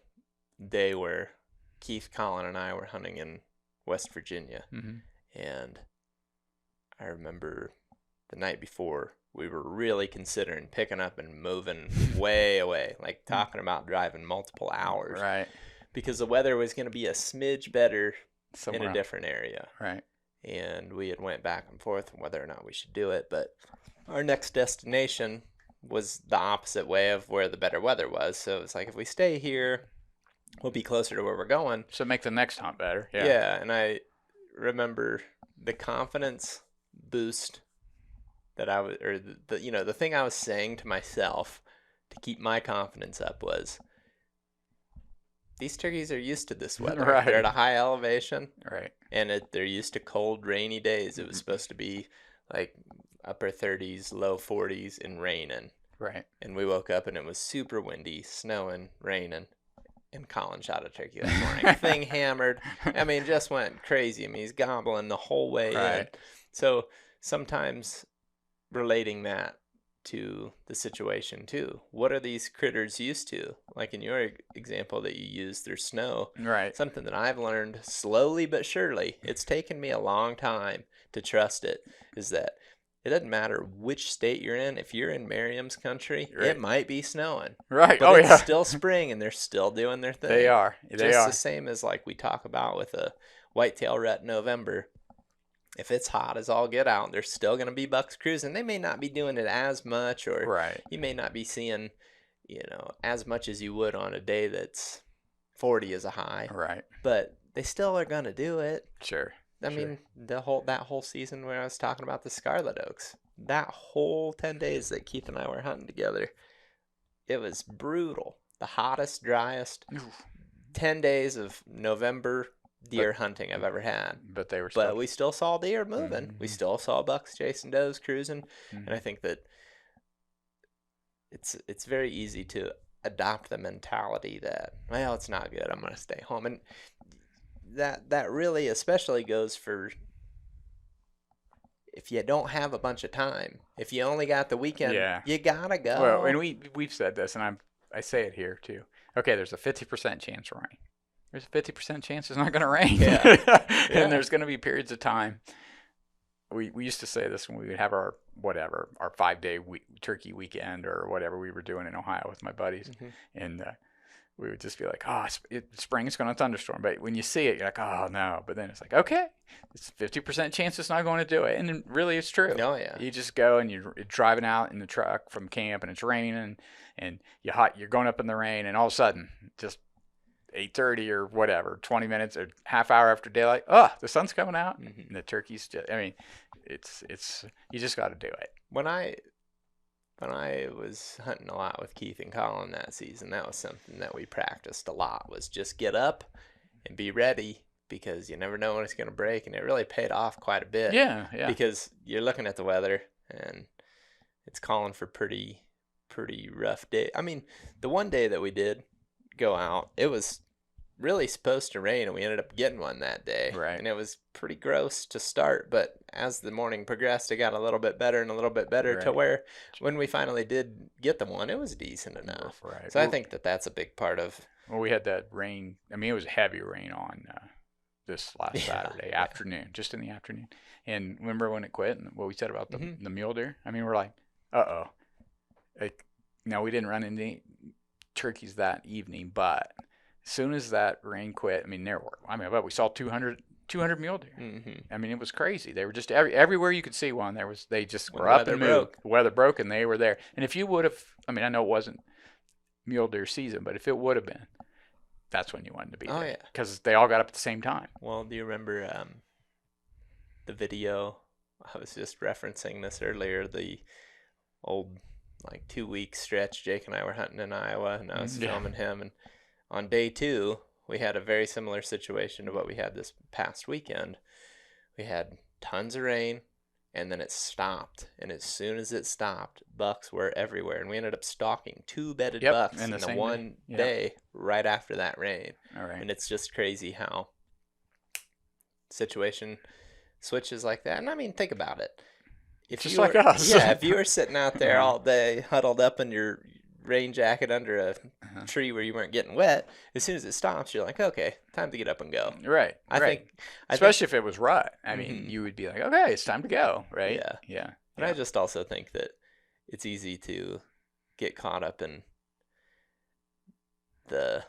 A: day where Keith, Colin, and I were hunting in West Virginia,
B: mm-hmm.
A: and I remember the night before we were really considering picking up and moving way away, like talking about driving multiple hours,
B: Right.
A: because the weather was going to be a smidge better in a
B: Somewhere.
A: different area.
B: Right.
A: And we had went back and forth on whether or not we should do it, but our next destination was the opposite way of where the better weather was. So it's like, if we stay here, we'll be closer to where we're going.
B: So make the next hunt better. Yeah.
A: Yeah, and I remember the confidence boost that I was, or the thing I was saying to myself to keep my confidence up was, these turkeys are used to this weather.
B: Right.
A: They're at a high elevation,
B: Right.
A: and they're used to cold, rainy days. It was supposed to be like upper 30s, low 40s, and raining.
B: Right.
A: And we woke up and it was super windy, snowing, raining. And Colin shot a turkey that morning. Thing hammered. I mean, just went crazy. I mean, he's gobbling the whole way in.
B: Right.
A: So sometimes relating that to the situation too. What are these critters used to? Like in your example that you used, there's snow.
B: Right.
A: Something that I've learned slowly but surely, it's taken me a long time to trust it, is that it doesn't matter which state you're in. If you're in Miriam's country,
B: Right.
A: it might be snowing,
B: Right.
A: but
B: Oh
A: it's
B: yeah.
A: still spring and they're still doing their
B: They
A: thing.
B: are. They
A: Just the
B: are.
A: same as like we talk about with a whitetail rut in November. If it's hot as all get out, there's still going to be bucks cruising. They may not be doing it as much, or
B: Right.
A: you may not be seeing, as much as you would on a day that's 40 is a high,
B: Right.
A: but they still are going to do it.
B: Sure.
A: I
B: Sure.
A: mean, that whole season where I was talking about the Scarlet Oaks, that whole 10 days that Keith and I were hunting together, it was brutal. The hottest, driest
B: Oof.
A: 10 days of November deer
B: But
A: hunting I've ever had.
B: but they were
A: But
B: still.
A: we still saw deer moving. We
B: Mhm.
A: still saw bucks chasing does cruising. And I
B: Mhm.
A: think that it's very easy to adopt the mentality that, well, it's not good, I'm going to stay home. And that really especially goes for if you don't have a bunch of time. If you only got the weekend,
B: Yeah.
A: you gotta
B: Well, and
A: go.
B: we've said this, and I say it here too. Okay, there's a 50% chance of rain. There's a 50% chance it's not going to rain.
A: Yeah.
B: And
A: Yeah.
B: there's going to be periods of time. We used to say this when we would have our 5-day turkey weekend or whatever we were doing in Ohio with my buddies,
A: Mhm.
B: and we would just be like, oh, spring is going to thunderstorm. But when you see it, you're like, oh no. But then it's like, okay, it's 50% chance it's not going to do it, and then really it's true.
A: Oh yeah.
B: You just go and you're driving out in the truck from camp, and it's raining, and you're going up in the rain, and all of a sudden, just 8:30 or whatever, 20 minutes or half hour after daylight, the sun's coming out,
A: Mhm.
B: and the turkey's just. I mean, it's you just got to do it.
A: When I was hunting a lot with Keith and Colin that season, that was something that we practiced a lot, was just get up and be ready because you never know when it's going to break, and it really paid off quite a bit.
B: Yeah, yeah.
A: Because you're looking at the weather and it's calling for pretty rough day. I mean, the one day that we did go out, it was really supposed to rain, and we ended up getting one that day.
B: Right.
A: And it was pretty gross to start, but as the morning progressed, it got a little bit better and a little bit better to
B: Right.
A: where when we finally did get the one, it was decent enough.
B: Right.
A: So I think that that's a big part of.
B: Well, we had that rain. I mean, it was heavy rain on this last
A: Yeah,
B: Saturday
A: yeah.
B: afternoon, just in the afternoon. And remember when it quit and what we said about
A: Mhm.
B: the mule deer? I mean, we're like, uh-oh. Like, no, we didn't run into any turkeys that evening, but as soon as that rain quit, I mean, but we saw 200 mule deer.
A: Mm-hmm.
B: I mean, it was crazy. They were just everywhere you could see one. They just
A: When
B: were
A: the
B: up
A: weather
B: and moved.
A: broke.
B: The weather broke, and they were there. And if you would have, I mean, I know it wasn't mule deer season, but if it would have been, that's when you wanted to be
A: Oh
B: there.
A: yeah.
B: Because they all got up at the same time.
A: Well, do you remember the video? I was just referencing this earlier. The old like 2 week stretch Jake and I were hunting in Iowa, and I was
B: Yeah.
A: filming him. And on day 2, we had a very similar situation to what we had this past weekend. We had tons of rain, and then it stopped. And as soon as it stopped, bucks were everywhere, and we ended up stalking 2 bedded
B: Yep,
A: bucks
B: in the
A: in the
B: same
A: one
B: day. Yeah.
A: day right after that rain.
B: All right.
A: And it's just crazy how situation switches like that. And I mean, think about it. If
B: Just
A: you
B: like
A: were,
B: us.
A: yeah, if you were sitting out there
B: Yeah.
A: all day, huddled up in your rain jacket under a
B: Uh-huh.
A: tree where you weren't getting wet, as soon as it stops, you're like, okay, time to get up and go.
B: Right.
A: I
B: right.
A: think,
B: Especially if it was rut. I mean,
A: Mhm.
B: you would be like, okay, it's time to go. Right.
A: Yeah.
B: Yeah.
A: and I just also think that it's easy to get caught up in the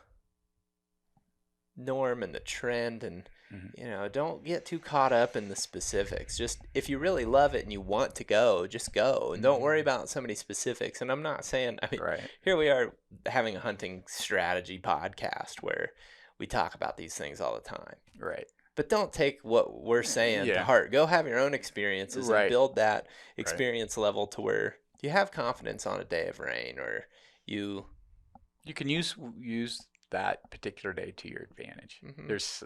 A: norm and the trend, and
B: Mhm.
A: don't get too caught up in the specifics. Just if you really love it and you want to go, just go, and don't worry
B: Mhm.
A: about so many specifics. And I'm not saying, I mean,
B: Right.
A: here we are having a hunting strategy podcast where we talk about these things all the time,
B: Right.
A: but don't take what we're saying to
B: Yeah.
A: heart. Go have your own experiences and
B: Right.
A: build that experience level to where you have confidence on a day of rain, or you
B: You can use that particular day to your advantage.
A: Mhm.
B: There's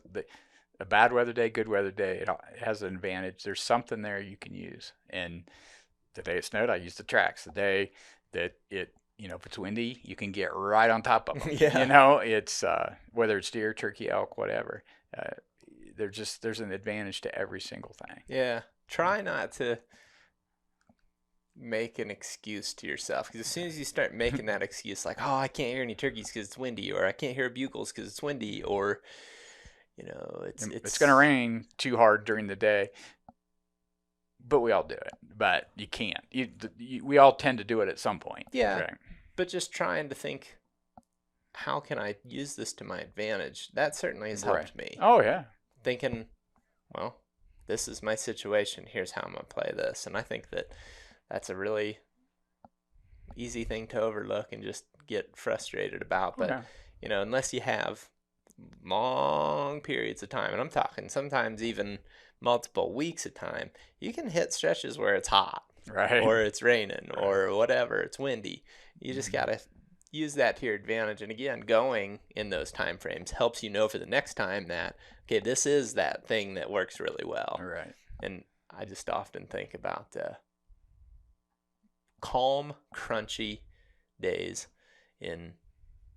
B: a bad weather day, good weather day. It has an advantage. There's something there you can use, and The day it snowed, I used the tracks. The day that if it's windy, you can get right on top of them.
A: Yeah.
B: It's whether it's deer, turkey, elk, whatever. Uh, there's an advantage to every single thing.
A: Yeah. Try not to make an excuse to yourself, because as soon as you start making that excuse, like, oh, I can't hear any turkeys because it's windy, or I can't hear bugles because it's windy, or
B: It's going to rain too hard during the day, but we all do it. But you can't. We all tend to do it at some point.
A: Yeah.
B: Right.
A: But just trying to think, how can I use this to my advantage? That certainly has helped me.
B: Oh yeah.
A: Thinking, well, this is my situation. Here's how I'm gonna play this, and I think that's a really easy thing to overlook and just get frustrated about. But unless you have long periods of time, and I'm talking sometimes even multiple weeks of time, you can hit stretches where it's hot,
B: right,
A: or it's raining, or whatever, it's windy. You just gotta use that to your advantage. And again, going in those time frames helps you know for the next time that, okay, this is that thing that works really well.
B: Right.
A: And I just often think about calm, crunchy days in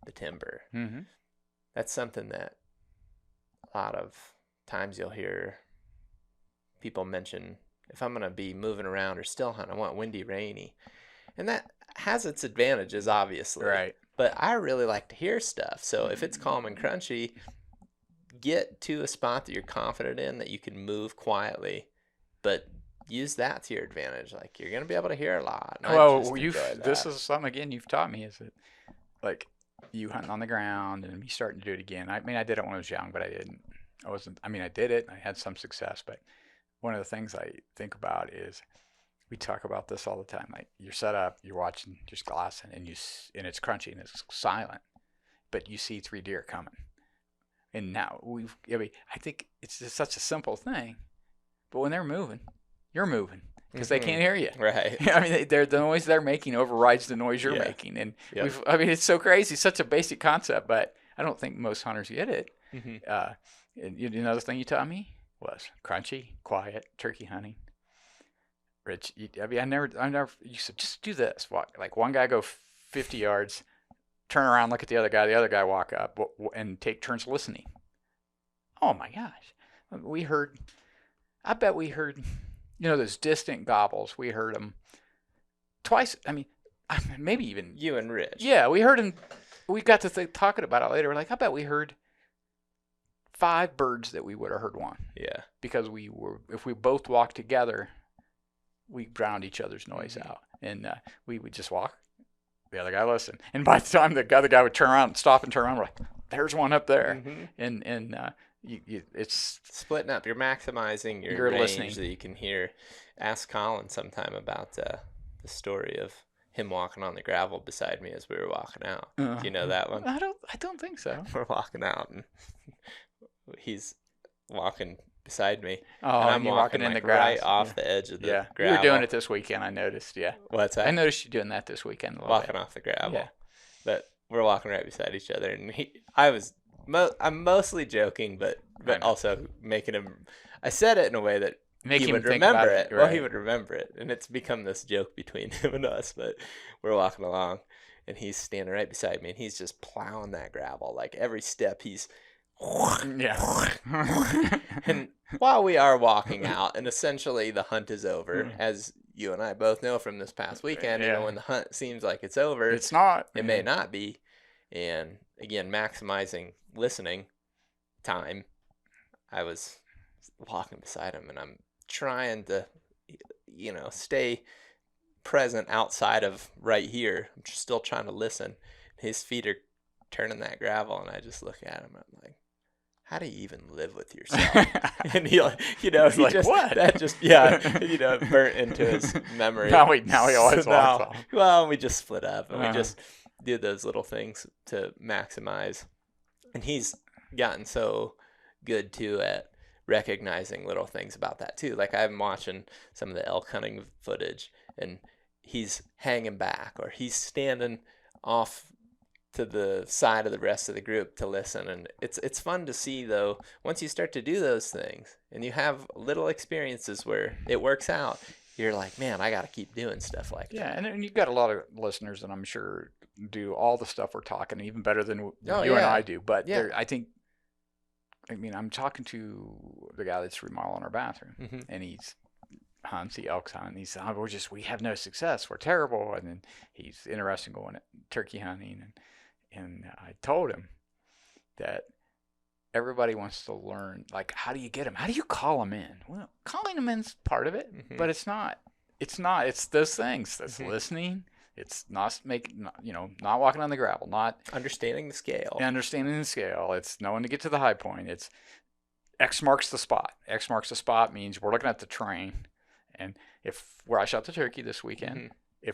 A: the timber.
B: Mm-hmm.
A: That's something that a lot of times you'll hear people mention. If I'm going to be moving around or still hunting, I want windy, rainy. And that has its advantages, obviously.
B: Right.
A: But I really like to hear stuff. So if it's calm and crunchy, get to a spot that you're confident in, that you can move quietly, but use that to your advantage. Like, you're going to be able to hear a lot.
B: Well, this is something, again, you've taught me, is that, like, you hunting on the ground and me starting to do it again. I mean, I did it when I was young, but I didn't. I did it. I had some success, but one of the things I think about is, we talk about this all the time. Like, you're set up, you're watching, just glassing, and it's crunchy and it's silent, but you see 3 deer coming. And now I think it's just such a simple thing, but when they're moving, you're moving because they can't hear you.
A: Right.
B: I mean, the noise they're making overrides the noise you're making, and it's so crazy. It's such a basic concept, but I don't think most hunters get it. And another thing you taught me was crunchy, quiet, turkey hunting. Rich, I never, you said, just do this. Walk, like, one guy go 50 yards, turn around, look at the other guy walk up, and take turns listening. Oh my gosh. I bet we heard, those distant gobbles. We heard them twice. I mean, maybe even.
A: You and Rich.
B: Yeah, we heard them. We got to talking about it later. We're like, I bet we heard 5 birds that we would have heard one.
A: Yeah.
B: Because if we both walked together, we drowned each other's noise out, and we would just walk. The other guy listen, and by the time the other guy would turn around, stop and turn around, we're like, "There's one up there," and it's
A: splitting up. You're maximizing your range
B: listening.
A: That you can hear. Ask Colin sometime about the story of him walking on the gravel beside me as we were walking out. Do you know that one?
B: I don't think so.
A: We're walking out, and he's walking beside me,
B: and
A: I'm
B: walking in
A: like
B: the grass,
A: right off the edge of the gravel.
B: You were doing it this weekend, I noticed. Yeah.
A: What's that?
B: I noticed you doing that this weekend.
A: Walking off the gravel. Yeah. But we're walking right beside each other, and I'm mostly joking, but also making him. I said it in a way that he would remember it. Right. Well, he would remember it, and it's become this joke between him and us. But we're walking along, and he's standing right beside me, and he's just plowing that gravel. Like, every step, he's.
B: Yeah.
A: And while we are walking out, and essentially the hunt is over, as you and I both know from this past weekend, when the hunt seems like it's over,
B: it's not.
A: It may not be. And again, maximizing listening time, I was walking beside him, and I'm trying to, stay present outside of right here. I'm just still trying to listen. His feet are turning that gravel, and I just look at him, and I'm like, how do you even live with yourself? And he like,
B: what?
A: That just, burnt into his memory.
B: Now he always walks off.
A: Well, we just split up, and we just do those little things to maximize. And he's gotten so good too at recognizing little things about that too. Like, I'm watching some of the elk hunting footage, and he's hanging back, or he's standing off to the side of the rest of the group to listen. And it's fun to see, though, once you start to do those things and you have little experiences where it works out, you're like, man, I got to keep doing stuff like
B: Yeah,
A: that.
B: and you've got a lot of listeners that I'm sure do all the stuff we're talking, even better than
A: Oh
B: you and I
A: yeah,
B: do. But
A: yeah.
B: there, I mean, I'm talking to the guy that's remodeling our bathroom,
A: Hmm.
B: and he's hunts, he elks hunt. And he said, oh, we have no success. We're terrible. And then he's interested in going turkey hunting. And I told him that everybody wants to learn, like, how do you get them? How do you call them in? Well, calling them in's part of it,
A: Hmm.
B: but it's not. It's not. It's those things. That's
A: Hmm.
B: listening. It's not making, not walking on the gravel, not
A: Understanding the scale.
B: understanding the scale. It's knowing to get to the high point. It's X marks the spot. X marks the spot means we're looking at the terrain. And if where I shot the turkey this weekend,
A: Hmm.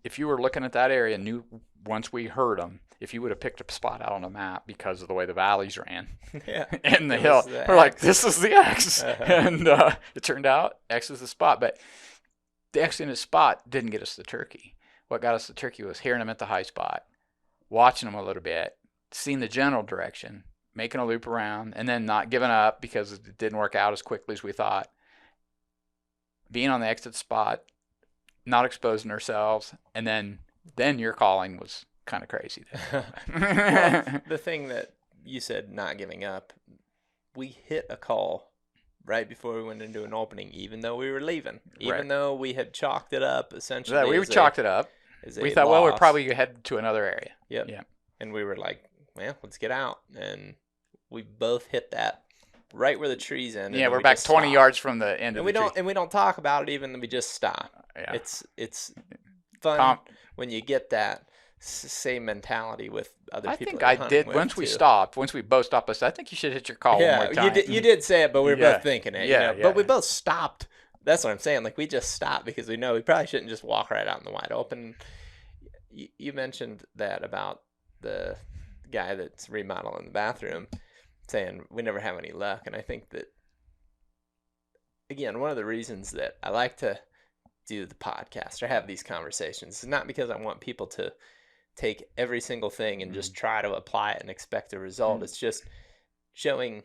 B: if you were looking at that area and knew once we heard them, if you would have picked a spot out on a map because of the way the valleys ran
A: Yeah,
B: and the
A: it
B: hill,
A: was the
B: we're like,
A: X.
B: this is the X.
A: Uh-huh.
B: And it turned out X is the spot. But the X in the spot didn't get us the turkey. What got us the turkey was hearing them at the high spot, watching them a little bit, seeing the general direction, making a loop around, and then not giving up because it didn't work out as quickly as we thought. Being on the exit spot, not exposing ourselves, and then your calling was kind of crazy.
A: Well, the thing that you said, not giving up, we hit a call right before we went into an opening, even though we were leaving,
B: Right.
A: even though we had chalked it up
B: Yeah,
A: essentially
B: we chalked it up.
A: as
B: We
A: a
B: thought, well, we're
A: loss.
B: probably head to another area.
A: Yep.
B: Yeah.
A: And we were like, well, let's get out. And we both hit that right where the trees ended.
B: Yeah,
A: and
B: we're
A: we
B: back
A: just
B: 20
A: stopped.
B: yards from the end
A: And
B: of
A: we
B: the tree.
A: don't talk about it even. We just stop.
B: Yeah.
A: It's fun
B: Com-
A: when you get that same mentality with other
B: I
A: people
B: think
A: that you're
B: I
A: hunting
B: did
A: with
B: once we
A: too.
B: stopped. Once we both stopped, I said, I think you should hit your call one
A: Yeah,
B: more time.
A: you did say it, but we were
B: Yeah.
A: both thinking it,
B: Yeah,
A: But we
B: yeah.
A: both stopped. That's what I'm saying. Like we just stopped because we know we probably shouldn't just walk right out in the wide open. You mentioned that about the guy that's remodeling the bathroom, saying we never have any luck, and I think that again, one of the reasons that I like to do the podcast or have these conversations is not because I want people to take every single thing and just try to apply it and expect a result. It's just showing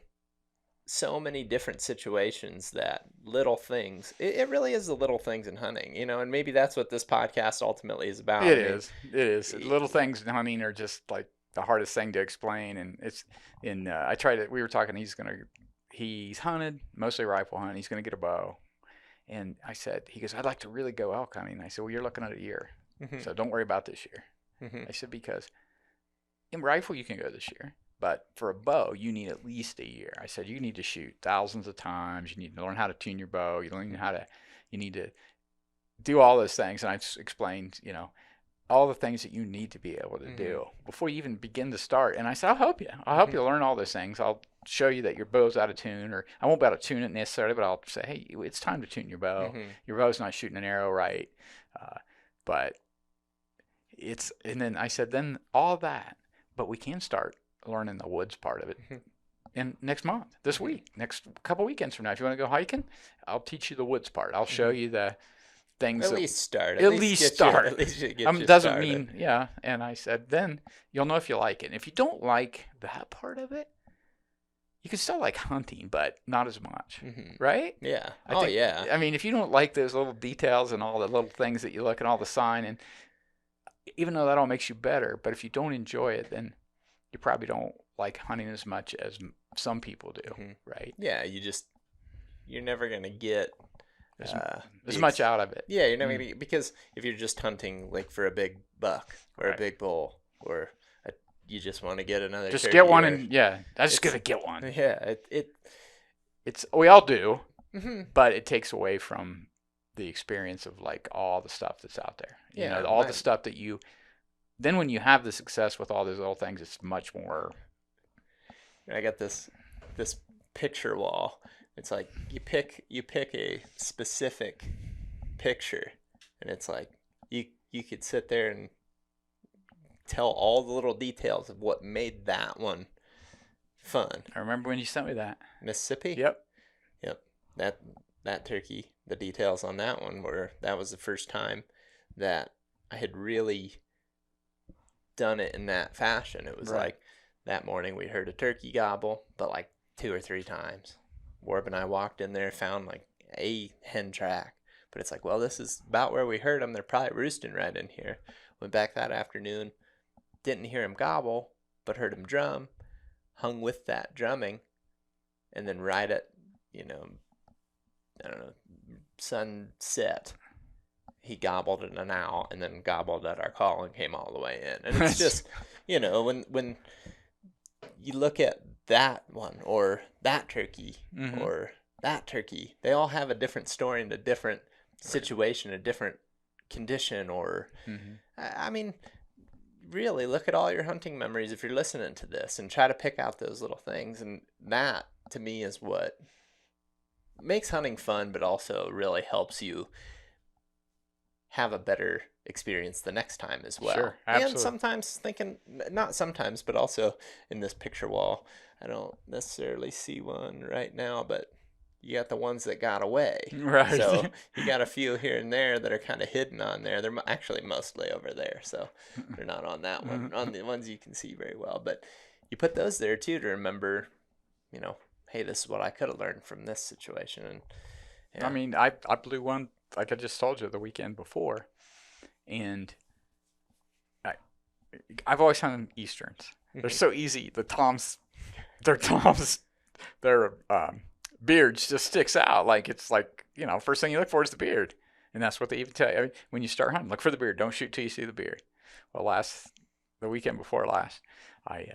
A: so many different situations that little things, it really is the little things in hunting, and maybe that's what this podcast ultimately is about.
B: It
A: I mean,
B: is. It is. Little things in hunting are just like the hardest thing to explain. And it's in, I tried it. We were talking, he's hunted, mostly rifle hunt. He's going to get a bow. And I said, he goes, I'd like to really go elk hunting. I said, well, you're looking at a year.
A: Mhm,
B: So don't worry about this year.
A: mhm,
B: I said, because in rifle, you can go this year. But for a bow, you need at least a year. I said, you need to shoot thousands of times. You need to learn how to tune your bow. You need to do all those things. And I explained, all the things that you need to be able to
A: mhm,
B: do before you even begin to start. And I said, I'll help you. I'll help you learn all those things. I'll show you that your bow's out of tune, or I won't be able to tune it necessarily, but I'll say, hey, it's time to tune your bow.
A: mhm.
B: Your bow's not shooting an arrow right. But and then I said, then all that, but we can start learning the woods part of it.
A: Mhm.
B: And next month, this week, next couple weekends from now, if you want to go hiking, I'll teach you the woods part. I'll show you the things
A: At
B: that
A: least start.
B: at least start.
A: At least get you
B: Doesn't
A: started.
B: mean, yeah. And I said, then you'll know if you like it. And if you don't like that part of it, you can still like hunting, but not as much,
A: Mhm.
B: right?
A: Yeah.
B: I think,
A: Yeah.
B: I mean, if you don't like those little details and all the little things that you look and all the sign, and even though that all makes you better, but if you don't enjoy it, then you probably don't like hunting as much as some people do,
A: Mhm.
B: right?
A: Yeah. You're never gonna get
B: As,
A: the
B: much out of it.
A: Yeah, you're never gonna because if you're just hunting like for a big buck or a
B: Right.
A: big bull or you just want to get another
B: Just
A: turkey
B: get one,
A: or-
B: and yeah, I just
A: it's-
B: gotta get one.
A: yeah,
B: It's we all do,
A: mhm.
B: but it takes away from the experience of like all the stuff that's out there.
A: Yeah,
B: All
A: my-
B: the stuff that then when you have the success with all those little things, it's much more.
A: I got this picture wall. It's like you pick a specific picture, and it's like you could sit there and tell all the little details of what made that one fun.
B: I remember when you sent me that.
A: Mississippi.
B: Yep.
A: That turkey. The details on that one that was the first time that I had really done it in that fashion. It was
B: Right.
A: like that morning we heard a turkey gobble, but like 2 or 3 times. Warb and I walked in there, found like a hen track, But it's like, well, this is about where we heard them. They're probably roosting right in here. Went back that afternoon, didn't hear him gobble, but heard him drum, hung with that drumming, and then right at, you know, I don't know, sunset, he gobbled at an owl and then gobbled at our call and came all the way in. And it's just, when you look at that one or that turkey or that turkey, they all have a different story and a different situation, a different condition. Or, I mean, really look at all your hunting memories if you're listening to this and try to pick out those little things. And that, to me, is what makes hunting fun, but also really helps you have a better experience the next time as well.
B: Sure, absolutely.
A: And sometimes not sometimes, but also in this picture wall, I don't necessarily see one right now, but you got the ones that got away.
B: Right.
A: So you got a few here and there that are kind of hidden on there. They're actually mostly over there, so they're not on that one, on the ones you can see very well. But you put those there too to remember, hey, this is what I could have learned from this situation. And
B: I mean, I blew one, like I just told you, the weekend before, and I've always hunted Easterns. They're so easy. Their beards just sticks out. Like, it's like, first thing you look for is the beard. And that's what they even tell you. I mean, when you start hunting, look for the beard. Don't shoot till you see the beard. Well, the weekend before last, I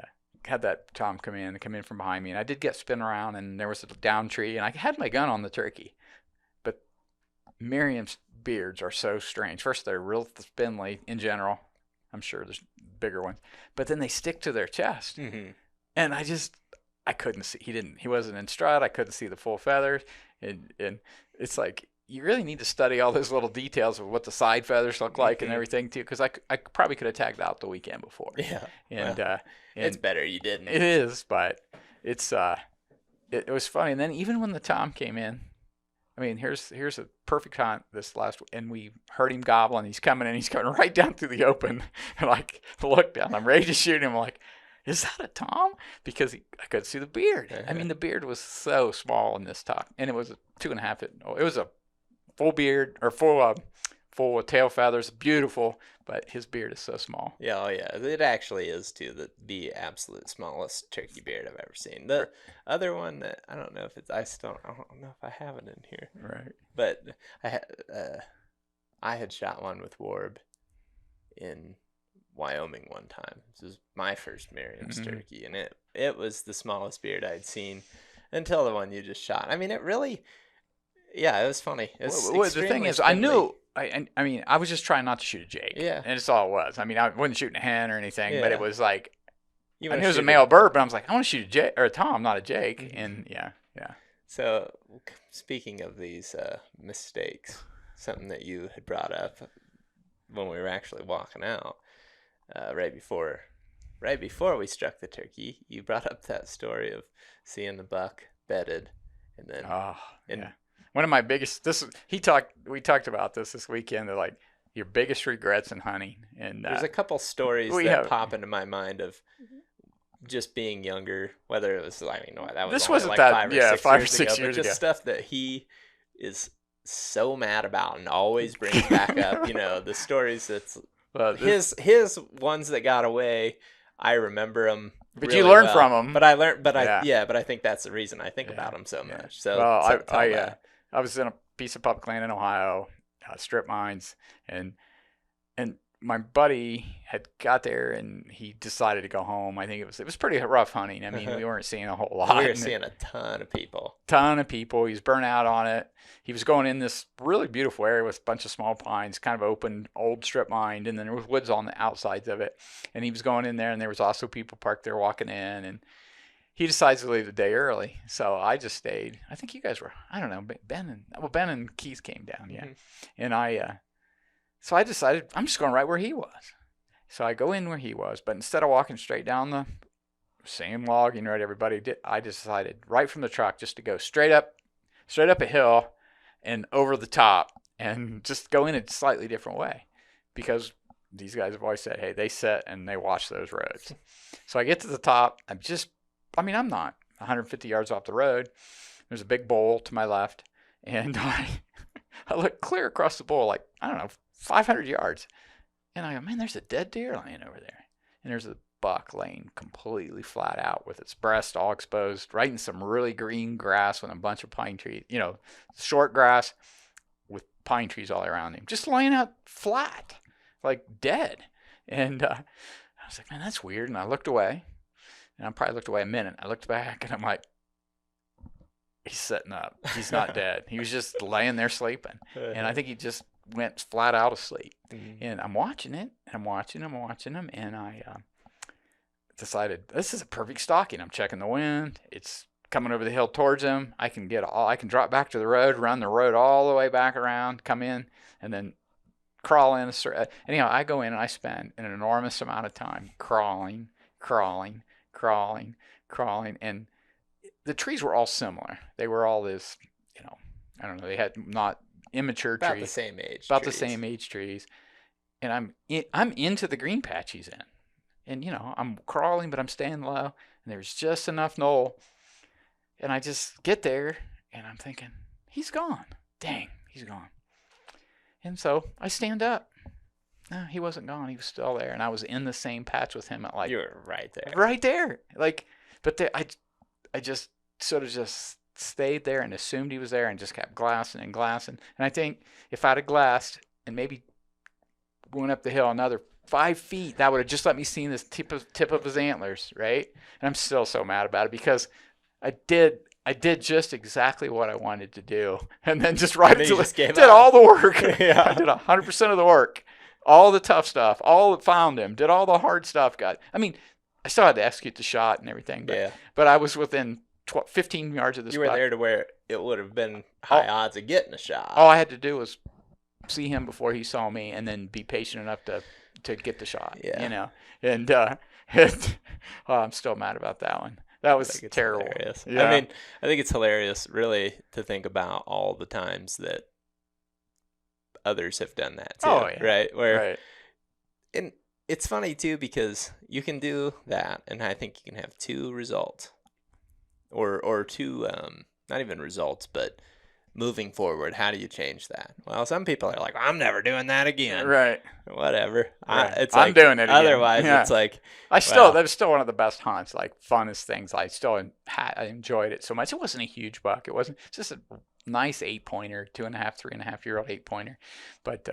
B: had that Tom come in from behind me, and I did get spin around, and there was a down tree, and I had my gun on the turkey. But Miriam's beards are so strange. First, they're real spindly in general. I'm sure there's bigger ones, but then they stick to their chest, and I couldn't see. He wasn't in strut. I couldn't see the full feathers, and it's like, you really need to study all those little details of what the side feathers look like and everything too, because I probably could have tagged out the weekend before.
A: Yeah,
B: and
A: it's better you didn't.
B: It is, but it's it was funny. And then even when the Tom came in, I mean, here's a perfect hunt this last, and we heard him gobbling. He's coming right down through the open. And like, look down, I'm ready to shoot him. I'm like, is that a Tom? Because I could see the beard. I mean, the beard was so small in this top, and it was a 2.5 foot. It was a full beard, or full tail feathers, beautiful, but his beard is so small.
A: Yeah, oh yeah, it actually is too. The absolute smallest turkey beard I've ever seen. The other one that I don't know if it's, I don't know if I have it in here.
B: Right.
A: But I had shot one with Warb in Wyoming one time. This was my first Merriam's turkey, and it was the smallest beard I'd seen until the one you just shot. I mean, it really, yeah, it was funny. It was
B: the thing is,
A: friendly.
B: I mean, I was just trying not to shoot a jake.
A: Yeah.
B: And that's all it was. I mean, I wasn't shooting a hen or anything, but it was like, I knew it was a
A: shoot
B: male bird, but I was like, I want to shoot a jake, or a Tom, not a jake. And yeah.
A: So, speaking of these mistakes, something that you had brought up when we were actually walking out, right before we struck the turkey, you brought up that story of seeing the buck bedded, and then
B: one of my biggest, we talked about this weekend. They're like, your biggest regrets in hunting, and
A: there's a couple stories that pop into my mind of just being younger, whether it was, I mean, that was
B: this
A: only
B: wasn't
A: like
B: that
A: 5 or 6
B: years
A: ago,
B: ago,
A: but just stuff that he is so mad about and always brings back up. The stories that's his ones that got away. I remember them.
B: But
A: really
B: you learn
A: well.
B: from them.
A: But I learned. But I think that's the reason I think about them so much. So
B: I was in a piece of public land in Ohio, strip mines, and my buddy had got there and he decided to go home. I think it was pretty rough hunting. I mean, we weren't seeing a whole lot.
A: We were seeing a ton of people.
B: He was burnt out on it. He was going in this really beautiful area with a bunch of small pines, kind of open, old strip mined, and then there was woods on the outsides of it. And he was going in there, and there was also people parked there walking in, and he decides to leave the day early. So I just stayed. I think you guys were, I don't know, Ben and Keith came down, and so I decided I'm just going right where he was. So I go in where he was, but instead of walking straight down the same log, what everybody did, I decided right from the truck just to go straight up a hill and over the top, and just go in a slightly different way, because these guys have always said, hey, they set and they watch those roads. So I get to the top. I'm not 150 yards off the road. There's a big bowl to my left, and I look clear across the bowl, like, I don't know, 500 yards. And I go, man, there's a dead deer laying over there. And there's a buck laying completely flat out with its breast all exposed, right in some really green grass with a bunch of pine trees, short grass with pine trees all around him, just laying out flat, like dead. And I was like, man, that's weird. And I looked away, and I probably looked away a minute. I looked back, and I'm like, he's sitting up. He's not dead. He was just laying there sleeping. And I think he just went flat out of sleep.
A: Mhm.
B: And I'm watching it. I'm watching him. And I decided this is a perfect stalking. I'm checking the wind. It's coming over the hill towards him. I can drop back to the road, run the road all the way back around, come in, and then crawl in. Anyhow, I go in and I spend an enormous amount of time crawling. And the trees were all similar. They were all this, I don't know, they had not immature
A: About
B: trees.
A: the same age.
B: About
A: trees.
B: the same age trees. And I'm into the green patch he's in. And, I'm crawling, but I'm staying low. And there's just enough knoll. And I just get there, and I'm thinking, he's gone. Dang, he's gone. And so I stand up. No, he wasn't gone. He was still there. And I was in the same patch with him at
A: You were right there.
B: Right there. I just sort of just stayed there and assumed he was there and just kept glassing. And I think if I'd have glassed and maybe went up the hill another 5 feet, that would have just let me see this tip of his antlers, right? And I'm still so mad about it because I did just exactly what I wanted to do, and then just did all the work.
A: Yeah.
B: I did 100% of the work, all the tough stuff, found him, did all the hard stuff. I still had to execute the shot and everything, but I was within 15 yards of this.
A: You were there to where it would have been high odds of getting a shot.
B: All I had to do was see him before he saw me, and then be patient enough to get the shot.
A: Yeah.
B: And I'm still mad about that one. That was terrible.
A: Hilarious.
B: Yeah.
A: I think it's hilarious, really, to think about all the times that others have done that too.
B: Oh, yeah.
A: Right. And it's funny too because you can do that, and I think you can have two results, or two, not even results, but moving forward. How do you change that? Well, some people are like, I'm never doing that again.
B: Right.
A: Whatever.
B: Right.
A: I'm
B: doing it again.
A: Otherwise, it's like
B: that was still one of the best hunts, like funnest things. I enjoyed it so much. It wasn't a huge buck. It wasn't just a nice 8-pointer, 2.5, 3.5-year-old 8-pointer. But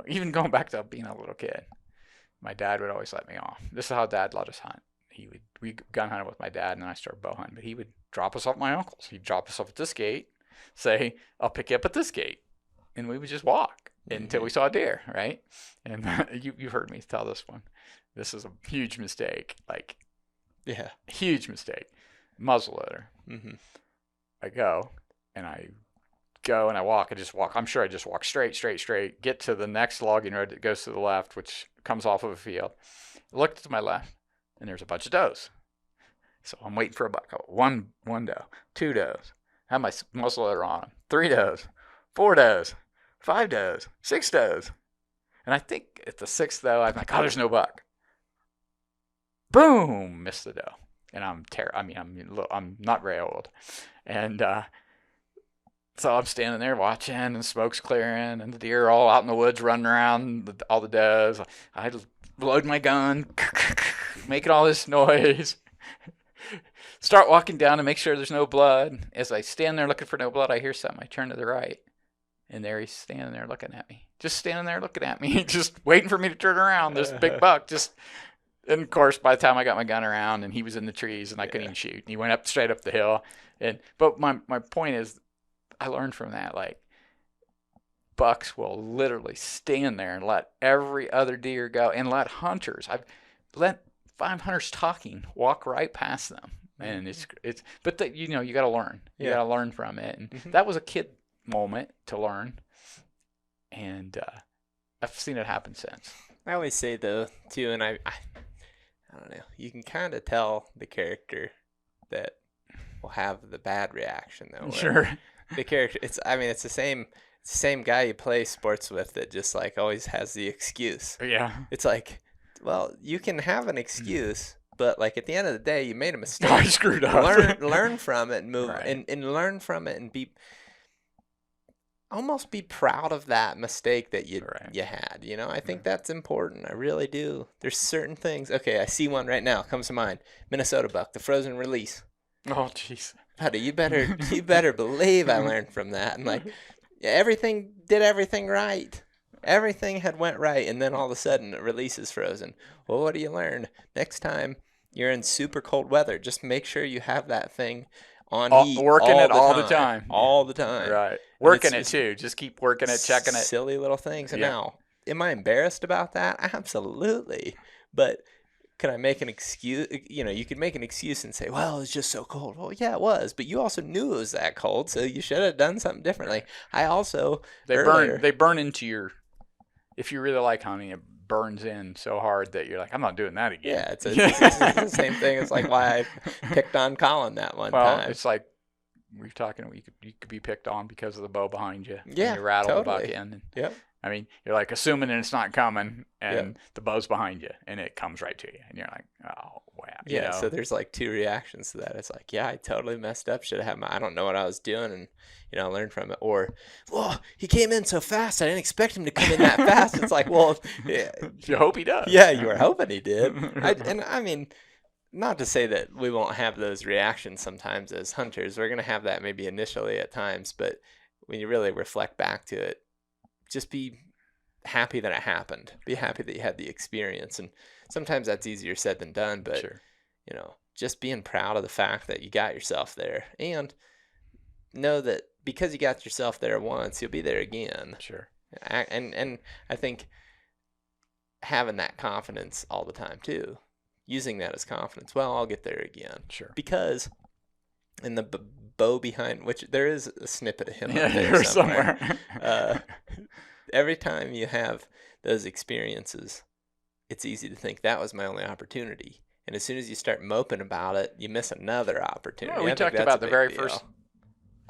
B: even going back to being a little kid, my dad would always let me off. This is how Dad let us hunt. We gun hunted with my dad, and then I started bow hunting. But he would drop us off at my uncle's. He'd drop us off at this gate, say, I'll pick you up at this gate, and we would just walk until we saw a deer, right? And you've heard me tell this one. This is a huge mistake, huge mistake. Muzzleloader.
A: Mm-hmm.
B: I go and I walk. I'm sure I just walk straight, get to the next logging road that goes to the left, which comes off of a field. I look to my left, and there's a bunch of does. So I'm waiting for a buck. One doe, 2 does. I have my muzzleloader on them. 3 does, 4 does, 5 does, 6 does. And I think at the 6th doe, I'm like, there's no buck. Boom, missed the doe. And I'm not very old. And so I'm standing there watching, and smoke's clearing, and the deer are all out in the woods running around, all the does. I load my gun, making all this noise. Start walking down to make sure there's no blood. As I stand there looking for no blood, I hear something. I turn to the right, and there he's standing there looking at me. Just standing there looking at me, just waiting for me to turn around. This big buck and of course, by the time I got my gun around, and he was in the trees, and I couldn't even shoot. And he went straight up the hill. But my point is, I learned from that, like, bucks will literally stand there and let every other deer go, and let hunters. I've let 5 hunters talking walk right past them. And you got to learn. You got to learn from it. And that was a kid moment to learn. And I've seen it happen since.
A: I always say though too, and I don't know. You can kind of tell the character that will have the bad reaction though.
B: Sure.
A: The character, it's the same guy you play sports with that just like always has the excuse.
B: Yeah.
A: It's like, well, you can have an excuse, but like at the end of the day, you made a mistake.
B: I screwed up.
A: Learn from it and move,
B: right.
A: and learn from it and be almost be proud of that mistake that
B: Right.
A: you had. You know, I
B: Yeah.
A: think that's important. I really do. There's certain things. Okay, I see one right now. Comes to mind. Minnesota buck, the frozen release.
B: Oh, jeez.
A: Buddy, you better believe I learned from that. And like everything right. Everything had went right, and then all of a sudden, the release is frozen. Well, what do you learn? Next time you're in super cold weather, just make sure you have that thing on heat
B: Working
A: all
B: it
A: the
B: all the
A: time,
B: time.
A: all the time.
B: Right.
A: And it's
B: Working it
A: just
B: too. Just keep working it, checking it.
A: silly little things. And
B: Yeah.
A: now, am I embarrassed about that? Absolutely. But can I make an excuse? You know, you could make an excuse and say, well, it's just so cold. Well, yeah, it was. But you also knew it was that cold, so you should have done something differently. I also, earlier,
B: They burn into your, if you really like hunting, it burns in so hard that you're like, I'm not doing that again.
A: yeah, it's the same thing. It's like why I picked on Colin that one
B: Well,
A: time.
B: it's like we're talking. You could be picked on because of the bow behind you.
A: Yeah,
B: and you rattle the buck
A: totally.
B: in. And,
A: Yep.
B: I mean, you're like assuming that it's not coming, and
A: Yep.
B: the bow's behind you, and it comes right to you, and you're like, oh wow. You
A: Yeah,
B: know?
A: so there's like two reactions to that. It's like, yeah, I totally messed up. Should have had I don't know what I was doing, and you know, I learned from it. Or, well, he came in so fast. I didn't expect him to come in that fast. It's like, well, yeah,
B: You hope he does.
A: yeah, you were hoping he did. I mean, not to say that we won't have those reactions sometimes as hunters. We're gonna have that maybe initially at times, but when you really reflect back to it, just be happy that it happened. Be happy that you had the experience, and sometimes that's easier said than done. But
B: Sure.
A: you know, just being proud of the fact that you got yourself there, and know that because you got yourself there once, you'll be there again.
B: Sure.
A: And I think having that confidence all the time too, using that as confidence. Well, I'll get there again.
B: Sure.
A: Because in the bow behind, which there is a snippet of him
B: Yeah,
A: up there
B: you're
A: somewhere.
B: somewhere.
A: Every time you have those experiences, it's easy to think that was my only opportunity. And as soon as you start moping about it, you miss another opportunity.
B: Yeah, we
A: I think
B: talked
A: that's
B: about
A: a
B: the
A: big
B: very
A: deal.
B: first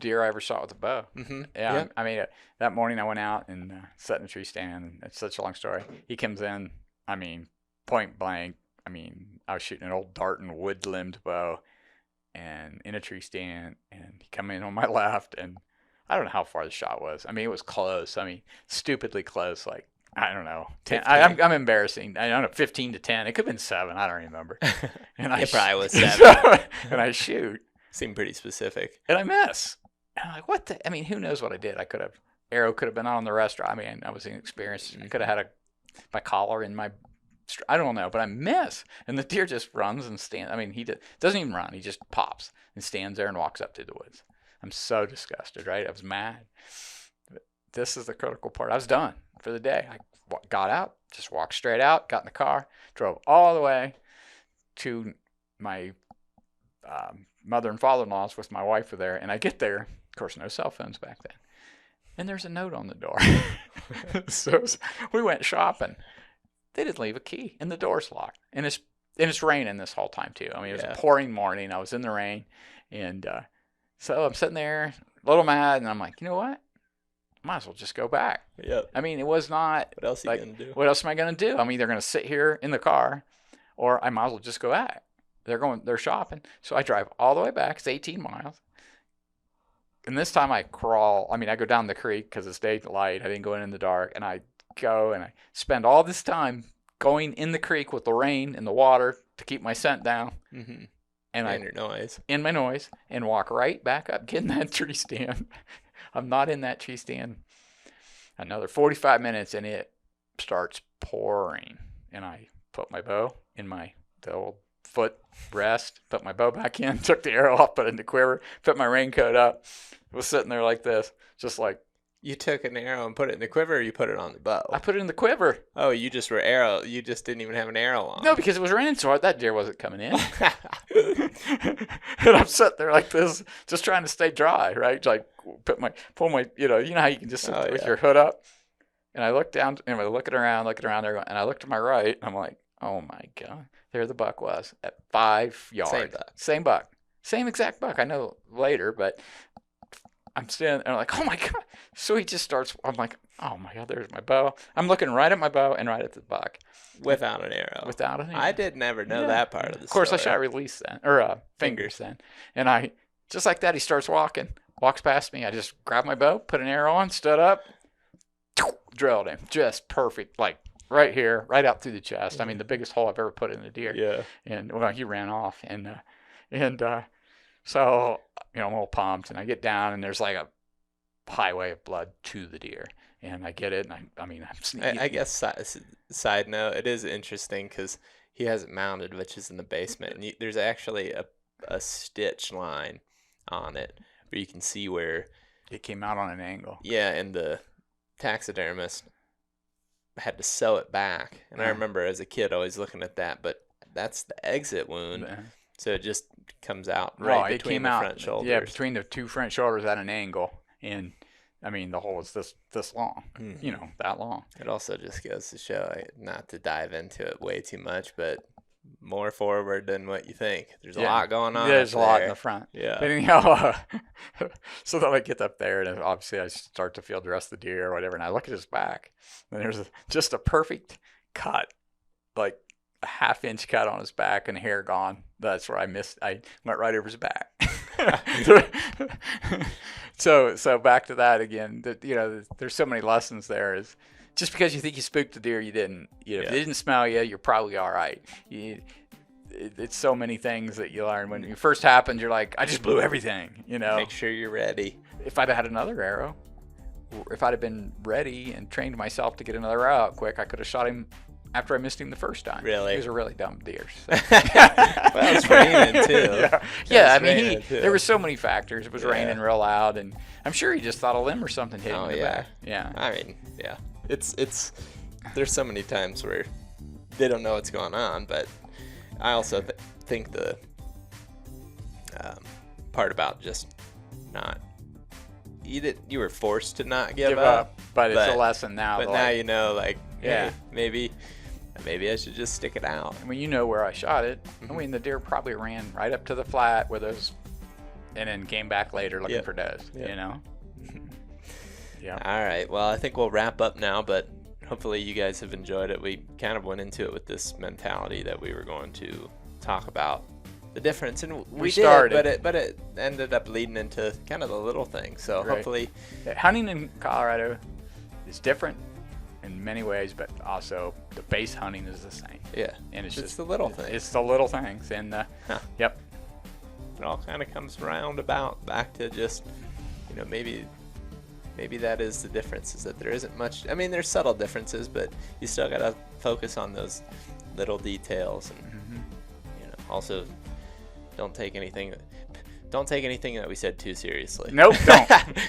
B: deer I ever shot with a bow.
A: Mm-hmm.
B: Yeah,
A: Yep.
B: I mean, that morning I went out and sat in a tree stand. And it's such a long story. He comes in, I mean, point blank. I mean, I was shooting an old Darton wood-limbed bow and in a tree stand, and he come in on my left, and I don't know how far the shot was. I mean, it was close. I mean, stupidly close, like, I don't know, 10. I'm embarrassing. I don't know, 15 to 10. It could have been 7. I don't remember. And
A: It probably was 7.
B: And I shoot,
A: Seemed pretty specific.
B: and I miss. And I'm like, what the? I mean, who knows what I did? I could have, arrow could have been on the restaurant. I mean, I was inexperienced. I could have had my collar in my, I don't know, but I miss. And the deer just runs and stands. I mean, he doesn't even run. He just pops and stands there and walks up to the woods. I'm so disgusted, right? I was mad. But this is the critical part. I was done for the day. I got out, just walked straight out, got in the car, drove all the way to my mother and father-in-law's with my wife were there, and I get there. Of course, no cell phones back then. And there's a note on the door. So we went shopping. They didn't leave a key, and the door's locked. And it's raining this whole time too. I mean, it was a pouring morning. I was in the rain, and so I'm sitting there, a little mad, and I'm like, you know what? Might as well just go back.
A: Yep.
B: I mean, it was not.
A: What else are you gonna do?
B: What else am I gonna do? I'm either gonna sit here in the car, or I might as well just go back. They're shopping, so I drive all the way back. It's 18 miles. And this time I crawl. I mean, I go down the creek because it's daylight. I didn't go in the dark, and I go and I spend all this time going in the creek with the rain and the water to keep my scent down.
A: Mm-hmm.
B: And
A: your noise.
B: in my noise, and walk right back up, get in that tree stand. I'm not in that tree stand. Another 45 minutes, and it starts pouring. And I put my bow in the old foot rest, put my bow back in, took the arrow off, put it in the quiver, put my raincoat up. Was sitting there like this, just like.
A: You took an arrow and put it in the quiver, or you put it on the bow?
B: I put it in the quiver.
A: Oh, you just were arrow. You just didn't even have an arrow on.
B: No, because it was raining so hard, that deer wasn't coming in. And I'm sitting there like this, just trying to stay dry, right? Like pull my, you know how you can just sit there with your hood up. And I look down, and I'm looking around there, and I look to my right, and I'm like, oh my God, there the buck was at 5 yards. Same buck. Same exact buck. I know later, but I'm standing and I'm like, oh my God. So he just starts, I'm like, oh my God, there's my bow. I'm looking right at my bow and right at the buck.
A: Without an arrow.
B: Without an arrow.
A: I did never know that part of the story.
B: Of course, I shot release then, or fingers then. And I, just like that, he starts walking. walks past me. I just grabbed my bow, put an arrow on, stood up, drilled him. Just perfect, like right here, right out through the chest. I mean, the biggest hole I've ever put in a deer.
A: Yeah.
B: And well, he ran off, and so I'm all pumped, and I get down, and there's like a highway of blood to the deer, and I get it, and I mean, I'm sneaking.
A: I guess side note, it is interesting because he has it mounted, which is in the basement, and there's actually a stitch line on it where you can see where
B: It came out on an angle.
A: yeah, and the taxidermist had to sew it back. And I remember as a kid always looking at that, but that's the exit wound, so it just comes out right between the front shoulders.
B: Yeah, between the two front shoulders at an angle, and I mean the hole is this long, that long.
A: It also just goes to show, not to dive into it way too much, but more forward than what you think. There's a lot going on.
B: There's a lot in the front.
A: Yeah.
B: But anyhow, so then I get up there, and obviously I start to feel the rest of the deer or whatever, and I look at his back, and there's just a perfect cut, like a half-inch cut on his back, and hair gone. That's where I missed. I went right over his back. So back to that again. There's so many lessons there. Is just because you think you spooked the deer, you didn't. If it didn't smell you, you're probably all right. It's so many things that you learn when it first happens. You're like, I just blew everything.
A: Make sure you're ready.
B: If I'd have had another arrow, if I'd have been ready and trained myself to get another arrow out quick, I could have shot him after I missed him the first time.
A: Really?
B: He was a really dumb deer. So.
A: Well, it's raining too.
B: Yeah. I mean, there were so many factors. It was raining real loud, and I'm sure he just thought a limb or something hit him in the back. Yeah.
A: I mean, yeah. It's there's so many times where they don't know what's going on, but I also think the part about just not you were forced to not give up,
B: but it's a lesson now.
A: But now you know, like, hey, maybe I should just stick it out.
B: I mean, you know where I shot it. I mean, the deer probably ran right up to the flat where those, and then came back later looking for does. Yeah.
A: All right. Well, I think we'll wrap up now, but hopefully you guys have enjoyed it. We kind of went into it with this mentality that we were going to talk about the difference, and we
B: started,
A: but it ended up leading into kind of the little things. So hopefully,
B: hunting in Colorado is different in many ways, but also the base hunting is the same.
A: Yeah,
B: and it's just
A: the little things.
B: It's the little things, and yep,
A: it all kind of comes roundabout back to just maybe that is the difference, is that there isn't much. I mean, there's subtle differences, but you still got to focus on those little details, and also don't take anything that we said too seriously.
B: Nope,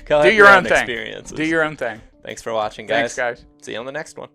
B: don't. Do your own thing.
A: Experiences.
B: Do your own thing.
A: Thanks for watching, guys.
B: Thanks, guys.
A: See you on the next one.